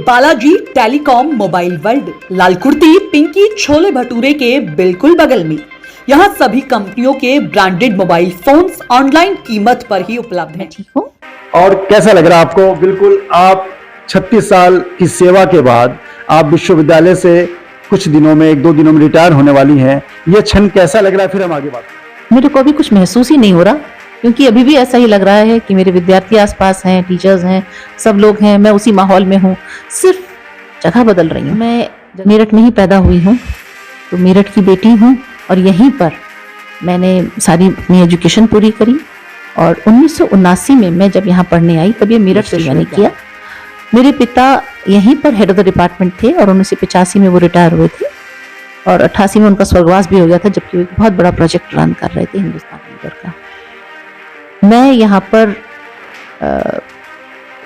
Balaji telecom mobile world, लाल कुर्ती पिंकी छोले भटूरे के बिल्कुल बगल में। यहाँ सभी कंपनियों के ब्रांडेड मोबाइल फोन्स ऑनलाइन कीमत पर ही उपलब्ध हैं। ठीक हो? और कैसा लग रहा है आपको? बिल्कुल, आप 36 साल की सेवा के बाद आप विश्वविद्यालय से कुछ दिनों में, 1-2 दिनों में रिटायर होने वाली हैं। ये क्षण कैसा लग रहा है? फिर हम आगे बात करें। मेरे को अभी कुछ महसूस ही नहीं हो रहा, क्योंकि अभी भी ऐसा ही लग रहा है कि मेरे विद्यार्थी आसपास हैं, टीचर्स हैं, सब लोग हैं, मैं उसी माहौल में हूँ, सिर्फ जगह बदल रही हूँ। मैं मेरठ में ही पैदा हुई हूँ, तो मेरठ की बेटी हूँ और यहीं पर मैंने सारी अपनी एजुकेशन पूरी करी। और 1979 में मैं जब यहाँ पढ़ने आई तब ये मेरठ से मैंने किया। मेरे पिता यहीं पर हेड ऑफ द डिपार्टमेंट थे और 1985 में वो रिटायर हुए थे और 88 में उनका स्वर्गवास भी हो गया था, जबकि वो एक बहुत बड़ा प्रोजेक्ट रन कर रहे थे हिंदुस्तान लीवर का। मैं यहाँ पर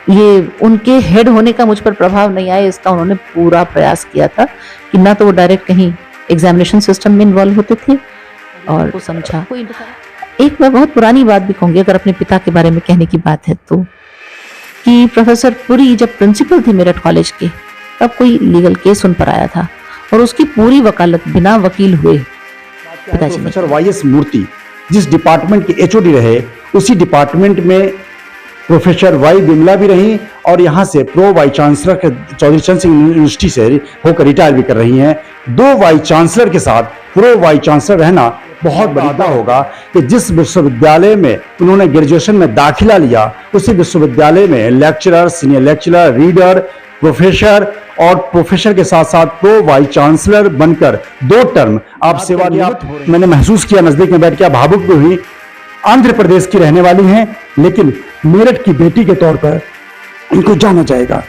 ये उनके हेड होने का मुझ पर प्रभाव नहीं आया, इसका उन्होंने पूरा प्रयास किया था कि ना तो वो डायरेक्ट कहीं एग्जामिनेशन सिस्टम में इन्वॉल्व होते थे और वो समझा। एक मैं बहुत पुरानी बात भी कहूँगी अगर अपने पिता के बारे में कहने की बात है तो, कि प्रोफेसर पुरी जब प्रिंसिपल थे मेरठ कॉलेज के, तब कोई लीगल केस उन पर आया था और उसकी पूरी वकालत बिना वकील हुए पिताजी ने। प्रोफेसर वाई.एस. मूर्ति जिस डिपार्टमेंट के एचओडी रहे, उसी डिपार्टमेंट में प्रोफेसर वाई बिमला भी रही और यहाँ से प्रो वाइस चांसलर के चौधरी चरण सिंह यूनिवर्सिटी से होकर रिटायर भी कर रही हैं। 2 वाइस चांसलर के साथ प्रो वाइस चांसलर रहना बहुत बड़ी बात होगा कि जिस विश्वविद्यालय में उन्होंने ग्रेजुएशन में दाखिला लिया, उसी विश्वविद्यालय में lecturer, senior lecturer, reader, professor और प्रोफेसर के साथ साथ प्रो वाइस चांसलर बनकर 2 टर्म आप सेवानिवृत्त हो रहे हैं। मैंने महसूस किया, नजदीक में बैठ के भावुक भी हुई। आंध्र प्रदेश की रहने वाली हैं, लेकिन मेरठ की बेटी के तौर पर इनको जाना जाएगा।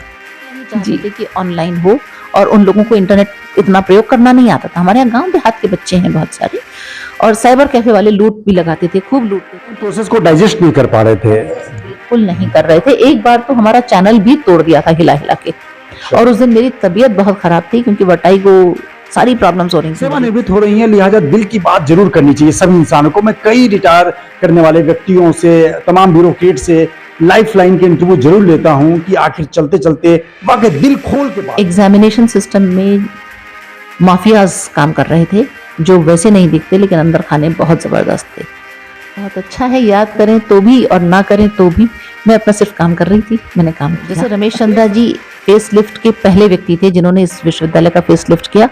जी, कि ऑनलाइन हो, और उन लोगों को इंटरनेट इतना प्रयोग करना नहीं आता था। हमारे यहाँ गांव देहात के बच्चे हैं बहुत सारे, और साइबर कैफे वाले लूट भी लगाते थे, खूब लूटते थे। प्रोसेस को डाइजेस्ट नहीं कर पा रहे थे, बिल्कुल नहीं कर रहे थे। एक बार तो हमारा चैनल भी तोड़ दिया था हिला हिला के, और उस दिन मेरी तबीयत बहुत खराब थी क्योंकि वटाई को सारी प्रॉब्लम्स हो रही थी। सेवानिवृत्त हो रही हैं, लिहाजा दिल की बात जरूर करनी चाहिए सभी इंसानों को। मैं कई रिटायर करने वाले व्यक्तियों से, तमाम ब्यूरोक्रेट से लाइफ लाइन के इंटरव्यू जरूर लेता हूं कि आखिर चलते चलते वाकई दिल खोल के बात। एग्जामिनेशन सिस्टम में माफियाज काम कर रहे थे, जो वैसे नहीं दिखते लेकिन अंदर खाने बहुत जबरदस्त थे। बहुत अच्छा है, याद करें तो भी और ना करें तो भी मैं अपना सिर्फ काम कर रही थी, मैंने काम किया। जैसे रमेश चंद्रा जी फेस लिफ्ट के पहले व्यक्ति थे जिन्होंने इस विश्वविद्यालय का फेस लिफ्ट किया,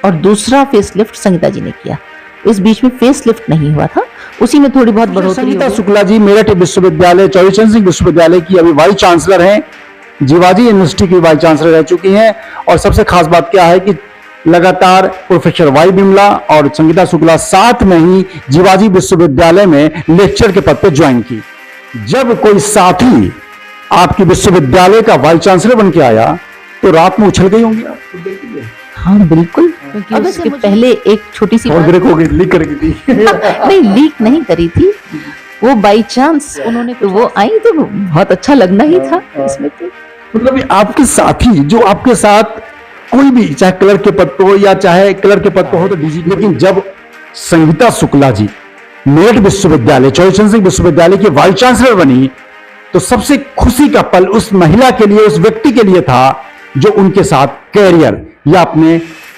और दूसरा फेस लिफ्ट संगीता जी ने किया। इस बीच में फेस लिफ्ट नहीं हुआ था, उसी में थोड़ी बहुत बढ़ोतरी। संगीता शुक्ला जी मेरठ विश्वविद्यालय, चौधरी चरण सिंह विश्वविद्यालय की अभी वाइस चांसलर हैं, जीवाजी यूनिवर्सिटी की वाइस चांसलर रह चुकी हैं। और सबसे खास बात क्या है कि लगातार प्रोफेसर वाई बिमला और संगीता शुक्ला साथ में ही जीवाजी विश्वविद्यालय में लेक्चर के पद पर ज्वाइन की। जब कोई साथी आपकी विश्वविद्यालय का वाइस चांसलर बन के आया तो रात में उछल गई होंगी आप? हाँ बिल्कुल, क्योंकि उसके पहले एक छोटी सी लीक कर गई थी। नहीं, लीक नहीं करी थी वो, बाई चांस उन्होंने, तो वो आई तो बहुत अच्छा लगना ही था इसमें। तो मतलब आपके साथी जो आपके साथ कोई भी, चाहे क्लर्क के पद पे हो या चाहे क्लर्क के पद पे हो तो डीजी, लेकिन जब संगीता शुक्ला जी मेरठ विश्वविद्यालय, चौधरी चरण सिंह विश्वविद्यालय की वाइस चांसलर बनी, तो सबसे खुशी का पल उस महिला के लिए, उस व्यक्ति के लिए था जो उनके साथ कैरियर या अपने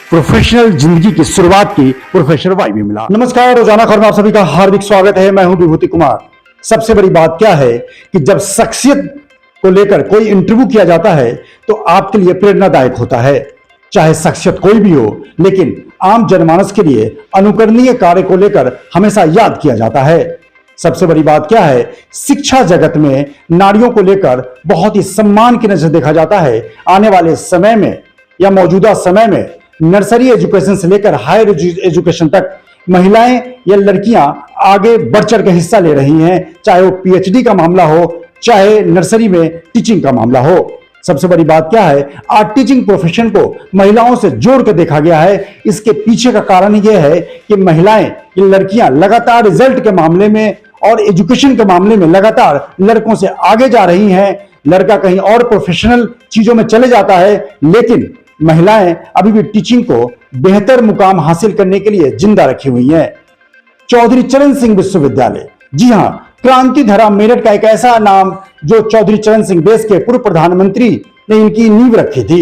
प्रोफेशनल जिंदगी की शुरुआत की, प्रोफेसर वाई बिमला। नमस्कार, रोजाना खबर में आप सभी का हार्दिक स्वागत है। मैं हूं विभूति कुमार। सबसे बड़ी बात क्या है कि जब शख्सियत को लेकर कोई इंटरव्यू किया जाता है तो आपके लिए प्रेरणादायक होता है, चाहे शख्सियत कोई भी हो, लेकिन आम जनमानस के लिए अनुकरणीय कार्य को लेकर हमेशा याद किया जाता है। सबसे बड़ी बात क्या है, शिक्षा जगत में नारियों को लेकर बहुत ही सम्मान की नजर देखा जाता है। आने वाले समय में या मौजूदा समय में नर्सरी एजुकेशन से लेकर हायर एजुकेशन तक महिलाएं या लड़कियां आगे बढ़ चढ़ के हिस्सा ले रही हैं, चाहे वो पीएचडी का मामला हो, चाहे नर्सरी में टीचिंग का मामला हो। सबसे बड़ी बात क्या है, आज टीचिंग प्रोफेशन को महिलाओं से जोड़ कर देखा गया है। इसके पीछे का कारण यह है कि महिलाएं, ये लड़कियां लगातार रिजल्ट के मामले में और एजुकेशन के मामले में लगातार लड़कों से आगे जा रही हैं। लड़का कहीं और प्रोफेशनल चीजों में चले जाता है, लेकिन महिलाएं अभी भी टीचिंग को बेहतर मुकाम हासिल करने के लिए जिंदा रखी हुई हैं। चौधरी चरण सिंह विश्वविद्यालय, जी हां, क्रांति धरा मेरठ का एक ऐसा नाम जो चौधरी चरण सिंह, देश के पूर्व प्रधानमंत्री ने इनकी नींव रखी थी।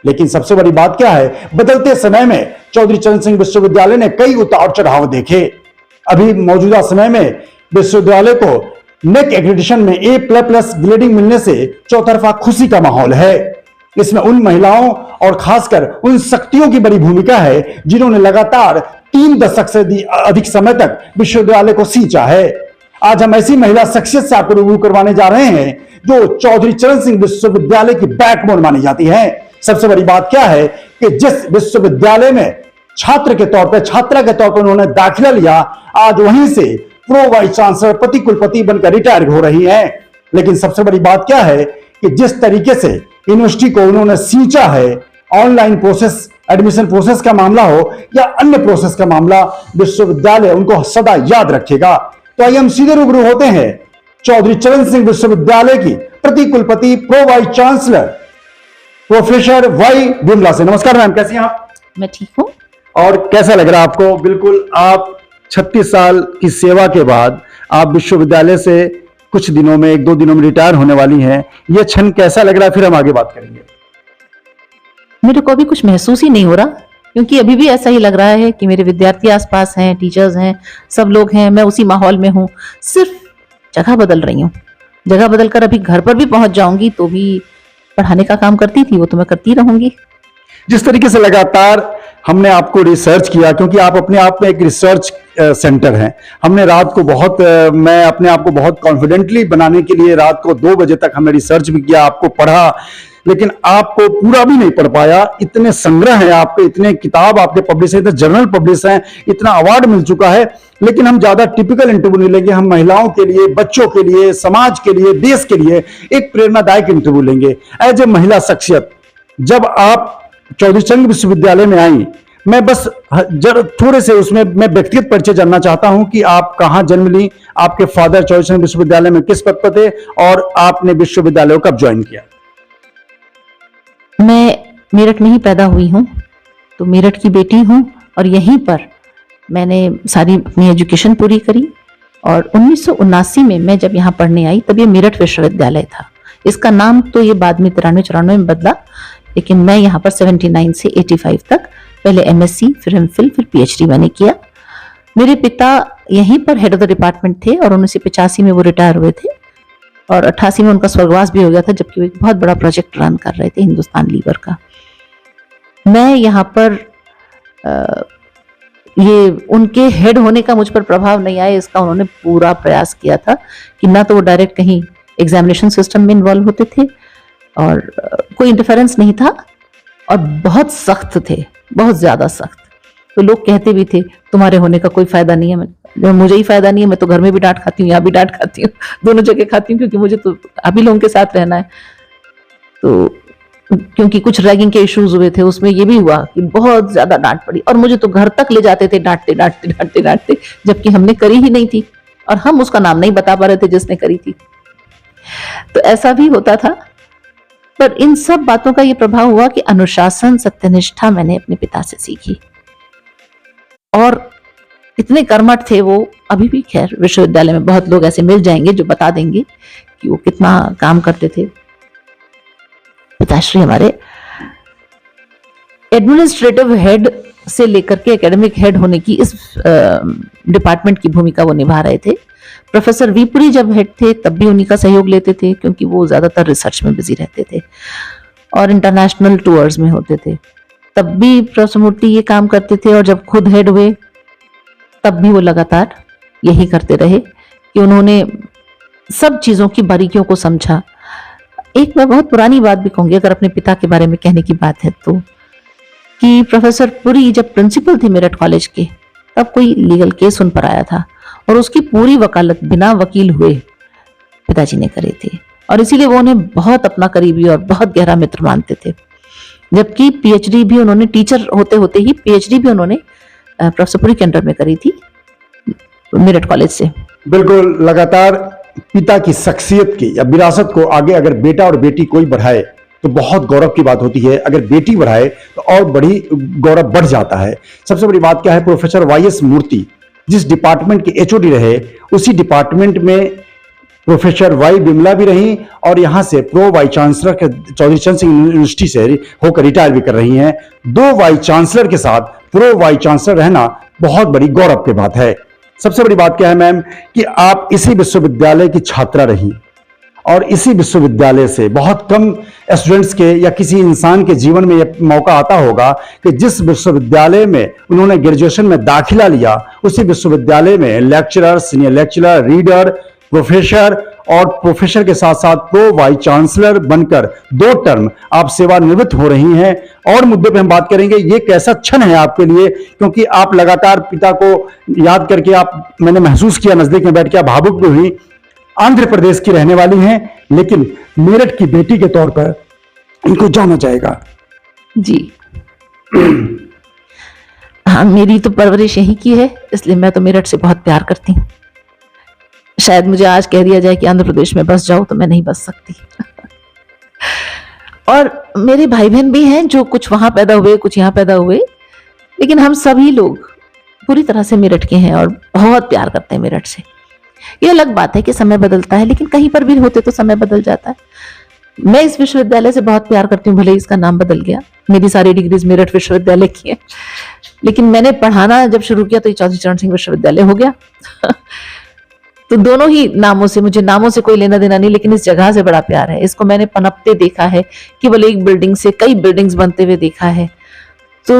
लेकिन सबसे बड़ी बात क्या है, बदलते समय में चौधरी चरण सिंह विश्वविद्यालय ने कई उतार चढ़ाव देखे। अभी मौजूदा समय में विश्वविद्यालय को नेक एक्रेडिटेशन में A++ ग्रेडिंग मिलने से चौतरफा खुशी का माहौल है। इसमें उन महिलाओं और खासकर उन शक्तियों की बड़ी भूमिका है जिन्होंने लगातार 3 दशक से अधिक समय तक विश्वविद्यालय को सींचा है। आज हम ऐसी महिला शख्सियत से आपको रूबरू करवाने जा रहे हैं जो चौधरी चरण सिंह विश्वविद्यालय की बैकबोन मानी जाती है। सबसे बड़ी बात क्या है कि जिस विश्वविद्यालय में छात्र के तौर पर, छात्रा के तौर पर उन्होंने दाखिला लिया, आज वहीं से प्रो वाइस चांसलर, प्रति कुलपति बनकर रिटायर हो रही हैं। लेकिन सबसे बड़ी बात क्या है कि जिस तरीके से यूनिवर्सिटी को उन्होंने सींचा है, ऑनलाइन प्रोसेस, एडमिशन प्रोसेस का मामला हो या अन्य प्रोसेस का मामला, विश्वविद्यालय उनको सदा याद रखेगा। तो आइए हम सीधे रूबरू होते हैं चौधरी चरण सिंह विश्वविद्यालय की प्रति कुलपति, pro vice chancellor professor Y Bimla से। नमस्कार मैम, कैसी हैं आप? मैं ठीक हूँ। और कैसा लग रहा है आपको? बिल्कुल, आप 36 साल की सेवा के बाद आप विश्वविद्यालय से कुछ दिनों में, 1-2 दिनों में रिटायर होने वाली हैं। यह क्षण कैसा लग रहा है? फिर हम आगे बात करेंगे। मेरे को अभी कुछ महसूस ही नहीं हो रहा, क्योंकि अभी भी ऐसा ही लग रहा है कि मेरे विद्यार्थी आसपास हैं, टीचर्स हैं, सब लोग हैं, मैं उसी माहौल में हूँ। सिर्फ जगह बदल रही हूँ। जगह बदलकर अभी घर पर भी पहुंच जाऊंगी तो भी पढ़ाने का काम करती थी वो तो मैं करती रहूंगी। जिस तरीके से लगातार हमने आपको रिसर्च किया, क्योंकि आप अपने आप में एक रिसर्च सेंटर हैं, हमने रात को मैं अपने आप को बहुत कॉन्फिडेंटली बनाने के लिए रात को 2 बजे तक हमने रिसर्च भी किया, आपको पढ़ा, लेकिन आपको पूरा भी नहीं पढ़ पाया। इतने संग्रह हैं आपके, इतने किताब आपके पब्लिश हैं, इतने जर्नल पब्लिश हैं, इतना अवार्ड मिल चुका है। लेकिन हम ज्यादा टिपिकल इंटरव्यू नहीं लेंगे, हम महिलाओं के लिए, बच्चों के लिए, समाज के लिए, देश के लिए एक प्रेरणादायक इंटरव्यू लेंगे। एज ए महिला शख्सियत, जब आप चौधरी चरण विश्वविद्यालय में आई, मैं बस थोड़े से उसमें मैं व्यक्तिगत परिचय जानना चाहता हूं कि आप कहां जन्म ली, आपके फादर चौधरी चरण विश्वविद्यालय में किस पद पर थे और आपने विश्वविद्यालय को कब ज्वाइन किया? मैं मेरठ में ही पैदा हुई हूँ, तो मेरठ की बेटी हूँ और यहीं पर मैंने सारी अपनी एजुकेशन पूरी करी। और 1979 में मैं जब यहाँ पढ़ने आई तब ये मेरठ विश्वविद्यालय था। इसका नाम तो ये बाद में 93-94 में बदला, लेकिन मैं यहाँ पर 79 से 85 तक पहले MSc, फिर MPhil, फिर PhD मैंने किया। मेरे पिता यहीं पर हेड ऑफ द डिपार्टमेंट थे और 1985 में वो रिटायर हुए थे और 88 में उनका स्वर्गवास भी हो गया था, जबकि वो एक बहुत बड़ा प्रोजेक्ट रन कर रहे थे, हिंदुस्तान लीवर का। मैं यहाँ पर ये उनके हेड होने का मुझ पर प्रभाव नहीं आया, इसका उन्होंने पूरा प्रयास किया था कि ना तो वो डायरेक्ट कहीं एग्जामिनेशन सिस्टम में इन्वॉल्व होते थे और कोई इंटरफेरेंस नहीं था और बहुत सख्त थे, बहुत ज्यादा सख्त। तो लोग कहते भी थे तुम्हारे होने का कोई फायदा नहीं है। मुझे ही फायदा नहीं है, मैं तो घर में भी डांट खाती हूँ, यहाँ भी डांट खाती हूँ, दोनों जगह खाती हूँ, क्योंकि मुझे तो अभी लोगों के साथ रहना है। तो क्योंकि कुछ रैगिंग के इश्यूज हुए थे, उसमें ये भी हुआ कि बहुत ज्यादा डांट पड़ी और मुझे तो घर तक ले जाते थे डांटते डांटते डांटते डांटते, जबकि हमने करी ही नहीं थी और हम उसका नाम नहीं बता पा रहे थे जिसने करी थी। तो ऐसा भी होता था। पर इन सब बातों का ये प्रभाव हुआ कि अनुशासन, सत्यनिष्ठा मैंने अपने पिता से सीखी और इतने कर्मठ थे वो। अभी भी खैर विश्वविद्यालय में बहुत लोग ऐसे मिल जाएंगे जो बता देंगे कि वो कितना काम करते थे। पिताश्री हमारे एडमिनिस्ट्रेटिव हेड से लेकर के एकेडमिक हेड होने की इस डिपार्टमेंट की भूमिका वो निभा रहे थे। प्रोफेसर वीपुरी जब हेड थे तब भी उन्हीं का सहयोग लेते थे, क्योंकि वो ज्यादातर रिसर्च में बिजी रहते थे और इंटरनेशनल टूर्स में होते थे। तब भी प्रोफेसर मूर्ति ये काम करते थे और जब खुद हेड हुए तब भी वो लगातार यही करते रहे कि उन्होंने सब चीजों की बारीकियों को समझा। एक मैं बहुत पुरानी बात भी कहूंगी अगर अपने पिता के बारे में कहने की बात है तो, कि प्रोफेसर पुरी जब प्रिंसिपल थे मेरठ कॉलेज के, तब कोई लीगल केस उन पर आया था और उसकी पूरी वकालत बिना वकील हुए पिताजी ने करी थी और इसीलिए वो उन्हें बहुत अपना करीबी और बहुत गहरा मित्र मानते थे। जबकि PhD भी उन्होंने, टीचर होते होते ही PhD भी उन्होंने प्रोफेसर पुरी के अंडर में करी थी मेरठ कॉलेज से। बिल्कुल, लगातार पिता की शख्सियत की या विरासत को आगे अगर बेटा और बेटी कोई बढ़ाए तो बहुत गौरव की बात होती है, अगर बेटी बढ़ाए तो और बड़ी गौरव बढ़ जाता है। सबसे बड़ी बात क्या है, प्रोफेसर YS मूर्ति जिस डिपार्टमेंट के HOD रहे, उसी डिपार्टमेंट में प्रोफेसर वाई बिमला भी रही और यहां से प्रो वाइस चांसलर के चौधरी चरण सिंह यूनिवर्सिटी से होकर रिटायर भी कर रही हैं। 2 वाइस चांसलर के साथ प्रो वाइस चांसलर रहना बहुत बड़ी गौरव की बात है। सबसे बड़ी बात क्या है मैम कि आप इसी विश्वविद्यालय की छात्रा रही और इसी विश्वविद्यालय से बहुत कम स्टूडेंट्स के या किसी इंसान के जीवन में यह मौका आता होगा कि जिस विश्वविद्यालय में उन्होंने ग्रेजुएशन में दाखिला लिया उसी विश्वविद्यालय में lecturer, senior lecturer, reader, professor और प्रोफेसर के साथ साथ प्रो वाइस चांसलर बनकर 2 टर्म आप सेवानिवृत्त हो रही हैं। और मुद्दे पे हम बात करेंगे, ये कैसा क्षण है आपके लिए, क्योंकि आप लगातार पिता को याद करके मैंने महसूस किया नजदीक में बैठ के आप भावुक भी हुई। आंध्र प्रदेश की रहने वाली हैं लेकिन मेरठ की बेटी के तौर पर इनको जाना जाएगा। जी हाँ, मेरी तो परवरिश यहीं की है, इसलिए मैं तो मेरठ से बहुत प्यार करती हूँ। शायद मुझे आज कह दिया जाए कि आंध्र प्रदेश में बस जाओ तो मैं नहीं बस सकती। और मेरे भाई बहन भी हैं जो कुछ वहां पैदा हुए, कुछ यहाँ पैदा हुए, लेकिन हम सभी लोग पूरी तरह से मेरठ के हैं और बहुत प्यार करते हैं मेरठ से। ये अलग बात है कि समय बदलता है, लेकिन कहीं पर भी होते तो समय बदल जाता है। मैं इस विश्वविद्यालय से बहुत प्यार करती हूँ, भले इसका नाम बदल गया। मेरी सारी डिग्रीज मेरठ विश्वविद्यालय की है, लेकिन मैंने पढ़ाना जब शुरू किया तो ये चौधरी चरण सिंह विश्वविद्यालय हो गया। तो दोनों ही नामों से, मुझे नामों से कोई लेना देना नहीं, लेकिन इस जगह से बड़ा प्यार है। इसको मैंने पनपते देखा है, केवल एक बिल्डिंग से कई बिल्डिंग्स बनते हुए देखा है। तो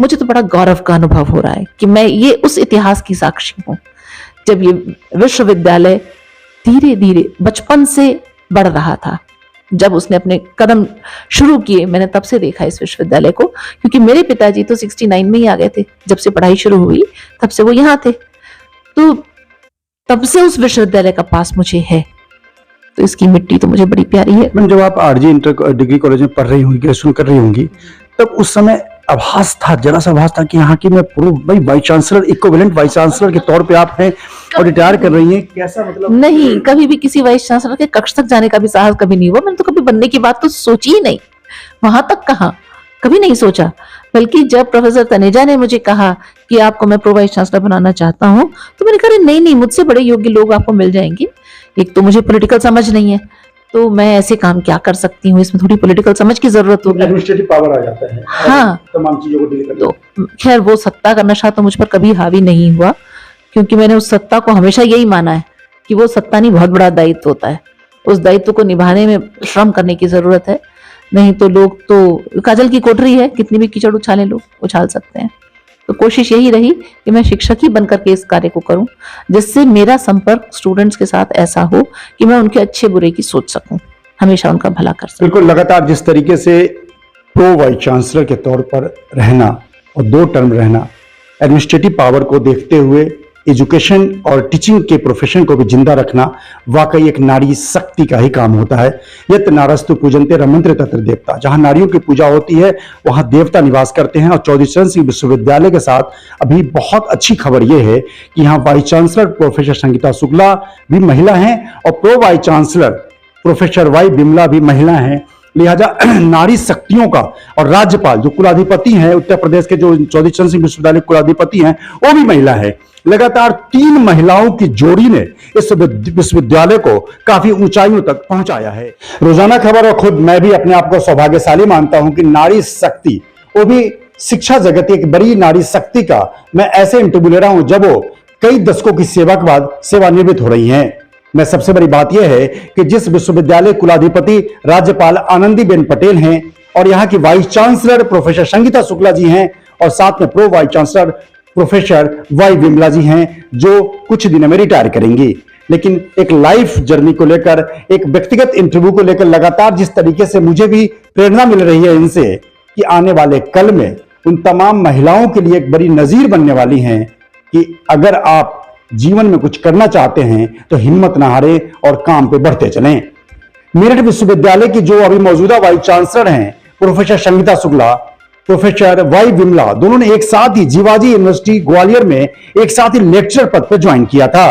मुझे तो बड़ा गौरव का अनुभव हो रहा है कि मैं ये उस इतिहास की साक्षी हूँ जब ये विश्वविद्यालय धीरे धीरे बचपन से बढ़ रहा था। जब उसने अपने कदम शुरू किए मैंने तब से देखा इस विश्वविद्यालय को, क्योंकि मेरे पिताजी तो 69 में ही आ गए थे। जब से पढ़ाई शुरू हुई तब से वो यहाँ थे, तो तब से उस विश्वविद्यालय का पास मुझे है। तो इसकी मिट्टी तो मुझे बड़ी प्यारी है। मैम, जब आप आरजी इंटर डिग्री कॉलेज में पढ़ रही होंगी, ग्रेजुएशन कर रही होंगी, तब उस समय आभास था, जरा सा आभास था कि यहाँ की मैं भाई vice chancellor, equivalent vice chancellor के तौर पे आप हैं और रिटायर कर रही हैं, कैसा मतलब? नहीं, कभी भी किसी वाइस चांसलर के कक्ष तक जाने का भी साहस कभी नहीं हुआ। मैंने तो कभी बनने की बात तो सोची ही नहीं, वहां तक कहाँ, कभी नहीं सोचा। बल्कि जब प्रोफेसर तनेजा ने मुझे कहा कि आपको मैं प्रो वाइस चांसलर बनाना चाहता हूँ, तो मैंने कहा नहीं नहीं, मुझसे बड़े योग्य लोग आपको मिल जाएंगे। एक तो मुझे पॉलिटिकल समझ नहीं है, तो मैं ऐसे काम क्या कर सकती हूँ, इसमें थोड़ी पॉलिटिकल समझ की जरूरत होगी। एडमिनिस्ट्रेटिव पावर आ जाता है, हाँ, तमाम चीजों को डील करने। तो खैर वो सत्ता का नशा तो मुझ पर कभी हावी नहीं हुआ, क्योंकि मैंने उस सत्ता को हमेशा यही माना है कि वो सत्ता नहीं, बहुत बड़ा दायित्व होता है। उस दायित्व को निभाने में श्रम करने की जरूरत है, नहीं तो लोग तो काजल की कोठरी है, कितनी भी कीचड़ उछाले लोग उछाल सकते हैं। तो कोशिश यही रही कि मैं शिक्षक ही बनकर के इस कार्य को करूं, जिससे मेरा संपर्क स्टूडेंट्स के साथ ऐसा हो कि मैं उनके अच्छे बुरे की सोच सकूं, हमेशा उनका भला कर सकूं। बिल्कुल, लगातार जिस तरीके से प्रो वाइस चांसलर के तौर पर रहना और 2 टर्म रहना, एडमिनिस्ट्रेटिव पावर को देखते हुए एजुकेशन और टीचिंग के प्रोफेशन को भी जिंदा रखना वाकई एक नारी शक्ति का ही काम होता है। यत नारस्तु पूजन्ते रमंत्र तत्र देवता, जहां नारियों की पूजा होती है वहां देवता निवास करते हैं। और चौधरी चरण सिंह विश्वविद्यालय के साथ अभी बहुत अच्छी खबर यह है कि यहाँ vice chancellor professor Sangeeta Shukla भी महिला हैं और pro vice chancellor professor Y Bimla भी महिला हैं। लिहाजा नारी शक्तियों का, और राज्यपाल जो कुलाधिपति हैं उत्तर प्रदेश के, जो चौधरी चरण सिंह विश्वविद्यालय कुलाधिपति हैं, वो भी महिला है। लगातार 3 महिलाओं की जोड़ी ने इस विश्वविद्यालय को काफी ऊंचाइयों तक पहुंचाया है। रोजाना खबर और खुद मैं भी अपने आप को सौभाग्यशाली मानता हूं कि नारी शक्ति, वो भी शिक्षा जगत की एक बड़ी नारी शक्ति का मैं ऐसे इंटरव्यू ले रहा हूं जब वो कई दशकों की सेवा के बाद सेवानिवृत्त हो रही हैं। मैं सबसे बड़ी बात यह है कि जिस विश्वविद्यालय कुलाधिपति राज्यपाल आनंदीबेन पटेल हैं और यहाँ की vice chancellor professor Sangeeta Shukla ji हैं और साथ में pro vice chancellor professor Y Bimla ji हैं, जो कुछ दिनों में रिटायर करेंगी। लेकिन एक लाइफ जर्नी को लेकर, एक व्यक्तिगत इंटरव्यू को लेकर लगातार जिस तरीके से मुझे भी प्रेरणा मिल रही है इनसे, कि आने वाले कल में उन तमाम महिलाओं के लिए एक बड़ी नजीर बनने वाली हैं कि अगर आप जीवन में कुछ करना चाहते हैं तो हिम्मत ना हारे और काम पे बढ़ते चलें। मेरठ विश्वविद्यालय की जो अभी मौजूदा वाइस चांसलर हैं professor Sangeeta Shukla, professor Y Bimla, दोनों ने एक साथ ही जीवाजी यूनिवर्सिटी ग्वालियर में एक साथ ही लेक्चर पद पर ज्वाइन किया था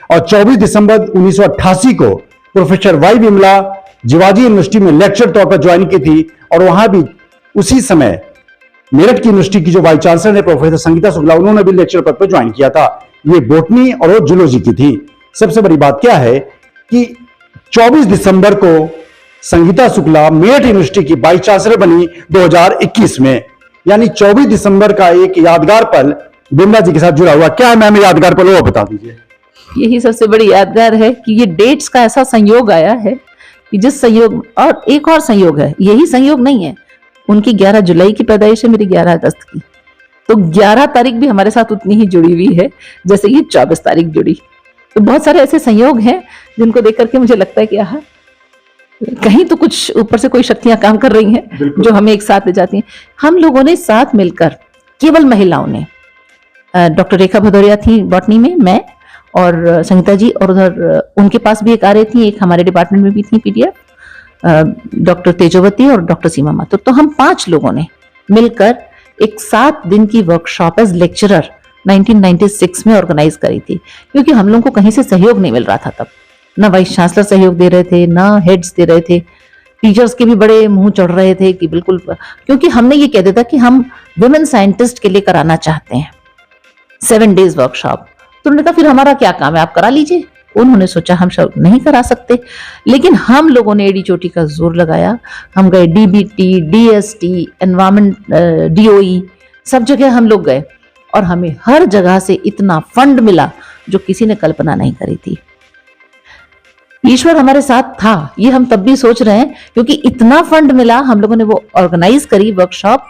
और 24 दिसंबर 1988 को professor Y Bimla Jiwaji university में लेक्चर तौर पर ज्वाइन की थी और वहां भी उसी समय मेरठ की यूनिवर्सिटी की जो वाइस चांसलर है प्रोफेसर संगीता शुक्ला, उन्होंने भी लेक्चर पद पर ज्वाइन किया था। ये बोटनी और वो जूलॉजी की थी। सबसे बड़ी बात क्या है कि 24 दिसंबर को संगीता शुक्ला मेरठ यूनिवर्सिटी की वाइस चांसलर बनी 2021 में, यानी 24 दिसंबर का एक यादगार पल बिमला जी के साथ जुड़ा हुआ। क्या है मैम यादगार पल, वो बता दीजिए। यही सबसे बड़ी यादगार है कि ये डेट्स का ऐसा संयोग आया है कि जिस संयोग, और एक और संयोग है, यही संयोग नहीं है, उनकी 11 जुलाई की पैदाइश है, मेरी 11 अगस्त की, तो 11 तारीख भी हमारे साथ उतनी ही जुड़ी हुई है जैसे कि 24 तारीख जुड़ी। तो बहुत सारे ऐसे संयोग हैं जिनको देख करके मुझे लगता है कि आहा, कहीं तो कुछ ऊपर से कोई शक्तियां काम कर रही हैं जो हमें एक साथ ले जाती हैं। हम लोगों ने साथ मिलकर, केवल महिलाओं ने, डॉक्टर रेखा भदौरिया थी बॉटनी में, मैं और संगीता जी, और उधर उनके पास भी एक आ रही थी, एक हमारे डिपार्टमेंट में भी थी पीडीएफ, डॉक्टर तेजवती और डॉक्टर सीमा माथुर। तो हम 5 लोगों ने मिलकर एक 7 दिन की वर्कशॉप एज लेक्चरर 1996 में ऑर्गेनाइज करी थी, क्योंकि हम लोगों को कहीं से सहयोग नहीं मिल रहा था तब, ना वाइस चांसलर सहयोग दे रहे थे, ना हेड्स दे रहे थे, टीचर्स के भी बड़े मुंह चढ़ रहे थे कि बिल्कुल, क्योंकि हमने ये कह दिया था कि हम वुमेन साइंटिस्ट के लिए कराना चाहते हैं 7 डेज वर्कशॉप। तो उन्होंने कहा फिर हमारा क्या काम है, आप करा लीजिए। उन्होंने सोचा हम सब नहीं करा सकते, लेकिन हम लोगों ने एडी चोटी का जोर लगाया। हम गए डीबीटी, डीएसटी, एनवायरमेंट, डीओई, सब जगह हम लोग गए, और हमें हर जगह से इतना फंड मिला जो किसी ने कल्पना नहीं करी थी। ईश्वर हमारे साथ था, ये हम तब भी सोच रहे हैं, क्योंकि इतना फंड मिला। हम लोगों ने वो ऑर्गेनाइज करी वर्कशॉप,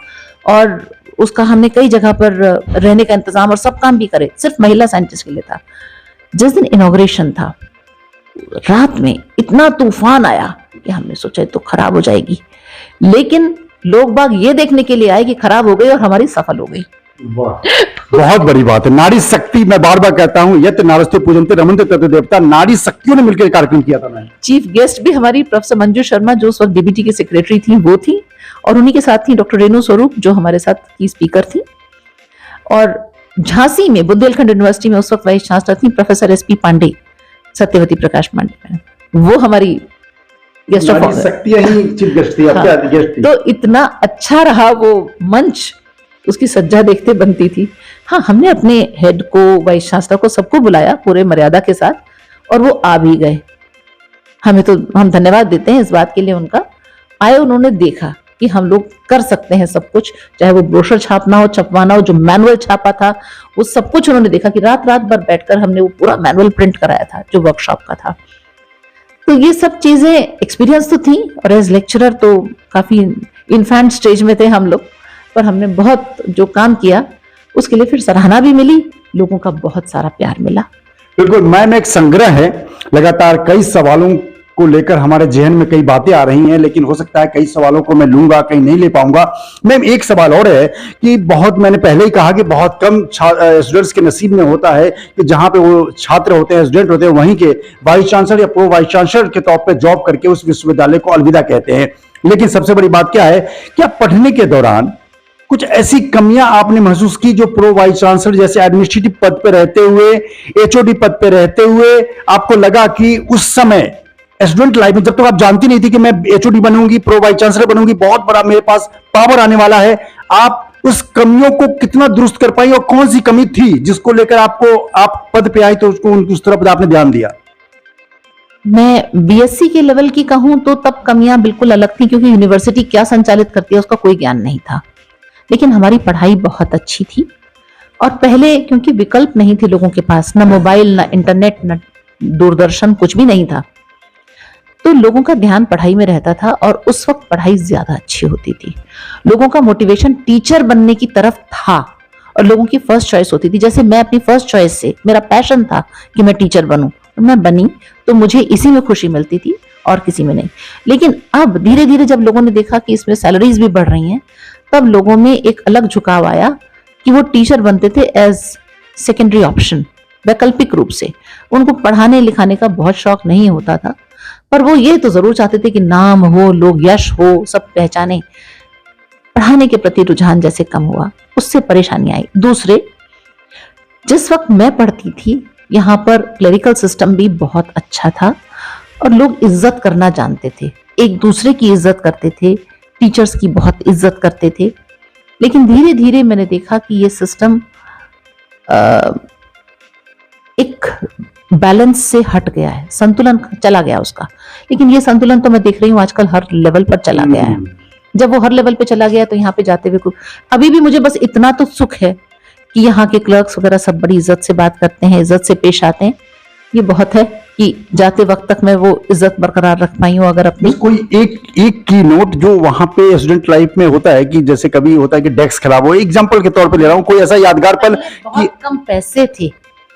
और उसका हमने कई जगह पर रहने का इंतजाम और सब काम भी करे, सिर्फ महिला साइंटिस्ट के लिए था। जिस दिन इनॉग्रेशन था, रात में इतना तूफान आया कि हमने सोचा तो खराब हो जाएगी, लेकिन लोग बाग ये देखने के लिए आए कि खराब हो गई और हमारी सफल हो गई। बहुत बड़ी बात है। नारी शक्ति, मैं बार बार कहता हूं, यत नारस्ते पूजन्ते रमन्ते तत् देवता, नारी शक्तियों ने मिलकर कार्यक्रम किया था। मैं चीफ गेस्ट भी हमारी प्रोफेसर मंजू शर्मा, जो उस वक्त डीबीटी की सेक्रेटरी थी, वो थी, और उन्हीं के साथ थी डॉक्टर रेणु स्वरूप, जो हमारे साथ की स्पीकर थी। और झांसी में, बुंदेलखंड यूनिवर्सिटी में उस वक्त वाइस चांसलर थी प्रोफेसर एसपी पांडे, सत्यवती प्रकाश पांडे, वो हमारी गेस्ट ऑफ ऑनर, शक्तियां ही चीफ गेस्ट थी, आपके गेस्ट थी। तो इतना अच्छा रहा वो मंच, उसकी सज्जा देखते बनती थी। हाँ, हमने अपने हेड को, वाइस चांसलर को, सबको बुलाया पूरे मर्यादा के साथ, और वो आ भी गए। हमें तो, हम धन्यवाद देते हैं इस बात के लिए उनका। आए, उन्होंने देखा कि हम लोग कर सकते हैं सब कुछ, चाहे वो ब्रोशर छापना हो, छपवाना हो, जो मैनुअल छापा था वो सब कुछ उन्होंने देखा, कि रात रात भर बैठकर हमने वो पूरा मैनुअल प्रिंट कराया था जो वर्कशॉप का था। तो ये सब चीजें एक्सपीरियंस तो थी, और एज लेक्चरर तो काफी इन्फेंट स्टेज में थे हम लोग, पर हमने बहुत जो काम किया उसके लिए फिर सराहना भी मिली, लोगों का बहुत सारा प्यार मिला। बिल्कुल मैम, एक संग्रह है, लगातार कई सवालों को लेकर हमारे जहन में कई बातें आ रही हैं, लेकिन हो सकता है कई सवालों को मैं लूंगा, कहीं नहीं ले पाऊंगा। मैम, एक सवाल और है कि बहुत, मैंने पहले ही कहा कि बहुत कम स्टूडेंट्स के नसीब में होता है कि जहां पे वो छात्र होते हैं, स्टूडेंट होते हैं, वहीं के वाइस चांसलर या प्रो वाइस चांसलर के तौर पर जॉब करके उस विश्वविद्यालय को अलविदा कहते हैं। लेकिन सबसे बड़ी बात क्या है, क्या पढ़ने के दौरान कुछ ऐसी कमियां आपने महसूस की जो प्रो वाइस चांसलर जैसे एडमिनिस्ट्रेटिव पद पर रहते हुए, एचओडी पद पर रहते हुए आपको लगा कि उस समय स्टूडेंट लाइफ में, जब तक आप जानती नहीं थी कि मैं एचओडी बनूंगी, प्रो वाइस चांसलर बनूंगी, बहुत बड़ा मेरे पास पावर आने वाला है, आप उस कमियों को कितना दुरुस्त कर पाई, और कौन सी कमी थी जिसको लेकर आपको, आप पद पे आई तो उसको, उस तरफ आपने ध्यान दिया? मैं बीएससी के लेवल की कहूं तो तब कमियां बिल्कुल अलग थी, क्योंकि यूनिवर्सिटी क्या संचालित करती है उसका कोई ज्ञान नहीं था, लेकिन हमारी पढ़ाई बहुत अच्छी थी। और पहले क्योंकि विकल्प नहीं थे लोगों के पास, ना मोबाइल, ना इंटरनेट, ना दूरदर्शन, कुछ भी नहीं था, तो लोगों का ध्यान पढ़ाई में रहता था, और उस वक्त पढ़ाई ज्यादा अच्छी होती थी। लोगों का मोटिवेशन टीचर बनने की तरफ था, और लोगों की फर्स्ट चॉइस होती थी। जैसे मैं अपनी फर्स्ट चॉइस से, मेरा पैशन था कि मैं टीचर बनूं, तो मैं बनी, तो मुझे इसी में खुशी मिलती थी और किसी में नहीं। लेकिन अब धीरे धीरे जब लोगों ने देखा कि इसमें सैलरीज भी बढ़ रही हैं, तब लोगों में एक अलग झुकाव आया कि वो टीचर बनते थे एज सेकेंडरी ऑप्शन, वैकल्पिक रूप से। उनको पढ़ाने लिखाने का बहुत शौक नहीं होता था, पर वो ये तो जरूर चाहते थे कि नाम हो, लोग यश हो, सब पहचाने। पढ़ाने के प्रति रुझान जैसे कम हुआ, उससे परेशानी आई। दूसरे, जिस वक्त मैं पढ़ती थी यहाँ पर क्लेरिकल सिस्टम भी बहुत अच्छा था, और लोग इज्जत करना जानते थे, एक दूसरे की इज्जत करते थे, टीचर्स की बहुत इज्जत करते थे। लेकिन धीरे धीरे मैंने देखा कि ये सिस्टम एक बैलेंस से हट गया है, संतुलन चला गया उसका। लेकिन ये संतुलन तो मैं देख रही हूँ आजकल हर लेवल पर चला गया है। जब वो हर लेवल पे चला गया तो यहाँ पे जाते हुए अभी भी मुझे बस इतना तो सुख है कि यहाँ के क्लर्क्स वगैरह सब बड़ी इज्जत से बात करते हैं, इज्जत से पेश आते हैं। ये बहुत है कि जाते वक्त तक मैं वो इज्जत बरकरार रख पाई हूँ। अगर अपनी कोई एक की नोट जो वहां पे स्टूडेंट लाइफ में होता है कि जैसे कभी होता है कि डेस्क खराब हो, एग्जांपल के तौर पे ले रहा हूँ, कोई ऐसा यादगार पल कि बहुत कम पैसे थे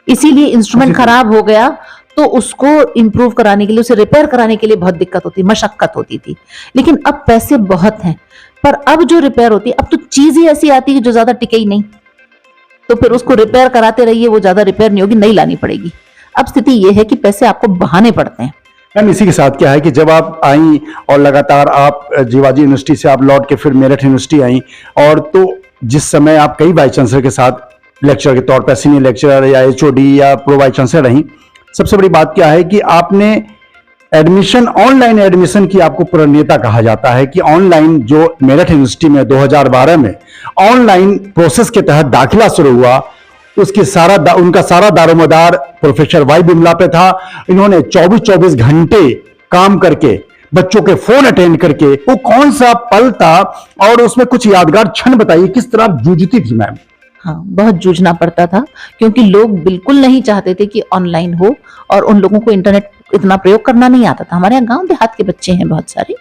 इसीलिए इंस्ट्रूमेंट खराब हो गया तो उसको इंप्रूव कराने के लिए, उसे रिपेयर कराने के लिए बहुत दिक्कत होती, मशक्कत होती थी। लेकिन अब पैसे बहुत हैं, पर अब जो रिपेयर होती है, अब तो चीज ही ऐसी आती है जो ज्यादा टिके ही नहीं, तो फिर उसको रिपेयर कराते रहिए, वो ज्यादा रिपेयर नहीं होगी, नई लानी पड़ेगी। अब स्थिति ये है कि पैसे आपको बहाने पड़ते हैं। मैम इसी के साथ क्या है कि जब आप आई और लगातार आप जीवाजी यूनिवर्सिटी से आप लौट के फिर मेरठ यूनिवर्सिटी आई, और तो जिस समय आप कई वाइस चांसलर के साथ लेक्चरर के तौर पर, सीनियर लेक्चरर या एचओडी या प्रो वाइस चांसलर रही, सबसे बड़ी बात क्या है कि आपने एडमिशन, ऑनलाइन एडमिशन की आपको प्रणेता कहा जाता है कि ऑनलाइन जो मेरठ यूनिवर्सिटी में 2012 में ऑनलाइन प्रोसेस के तहत दाखिला शुरू हुआ, उसकी उनका सारा दारोमदार प्रोफेसर वाई बिमला पे था। इन्होंने 24-24 घंटे काम करके, बच्चों के फोन अटेंड करके, वो कौन सा पल था और उसमें कुछ यादगार क्षण बताइए, किस तरह आप जूझती थी मैम? हाँ, बहुत जूझना पड़ता था क्योंकि लोग बिल्कुल नहीं चाहते थे कि ऑनलाइन हो, और उन लोगों को इंटरनेट इतना प्रयोग करना नहीं आता था। हमारे यहाँ गांव देहात के बच्चे हैं बहुत सारे,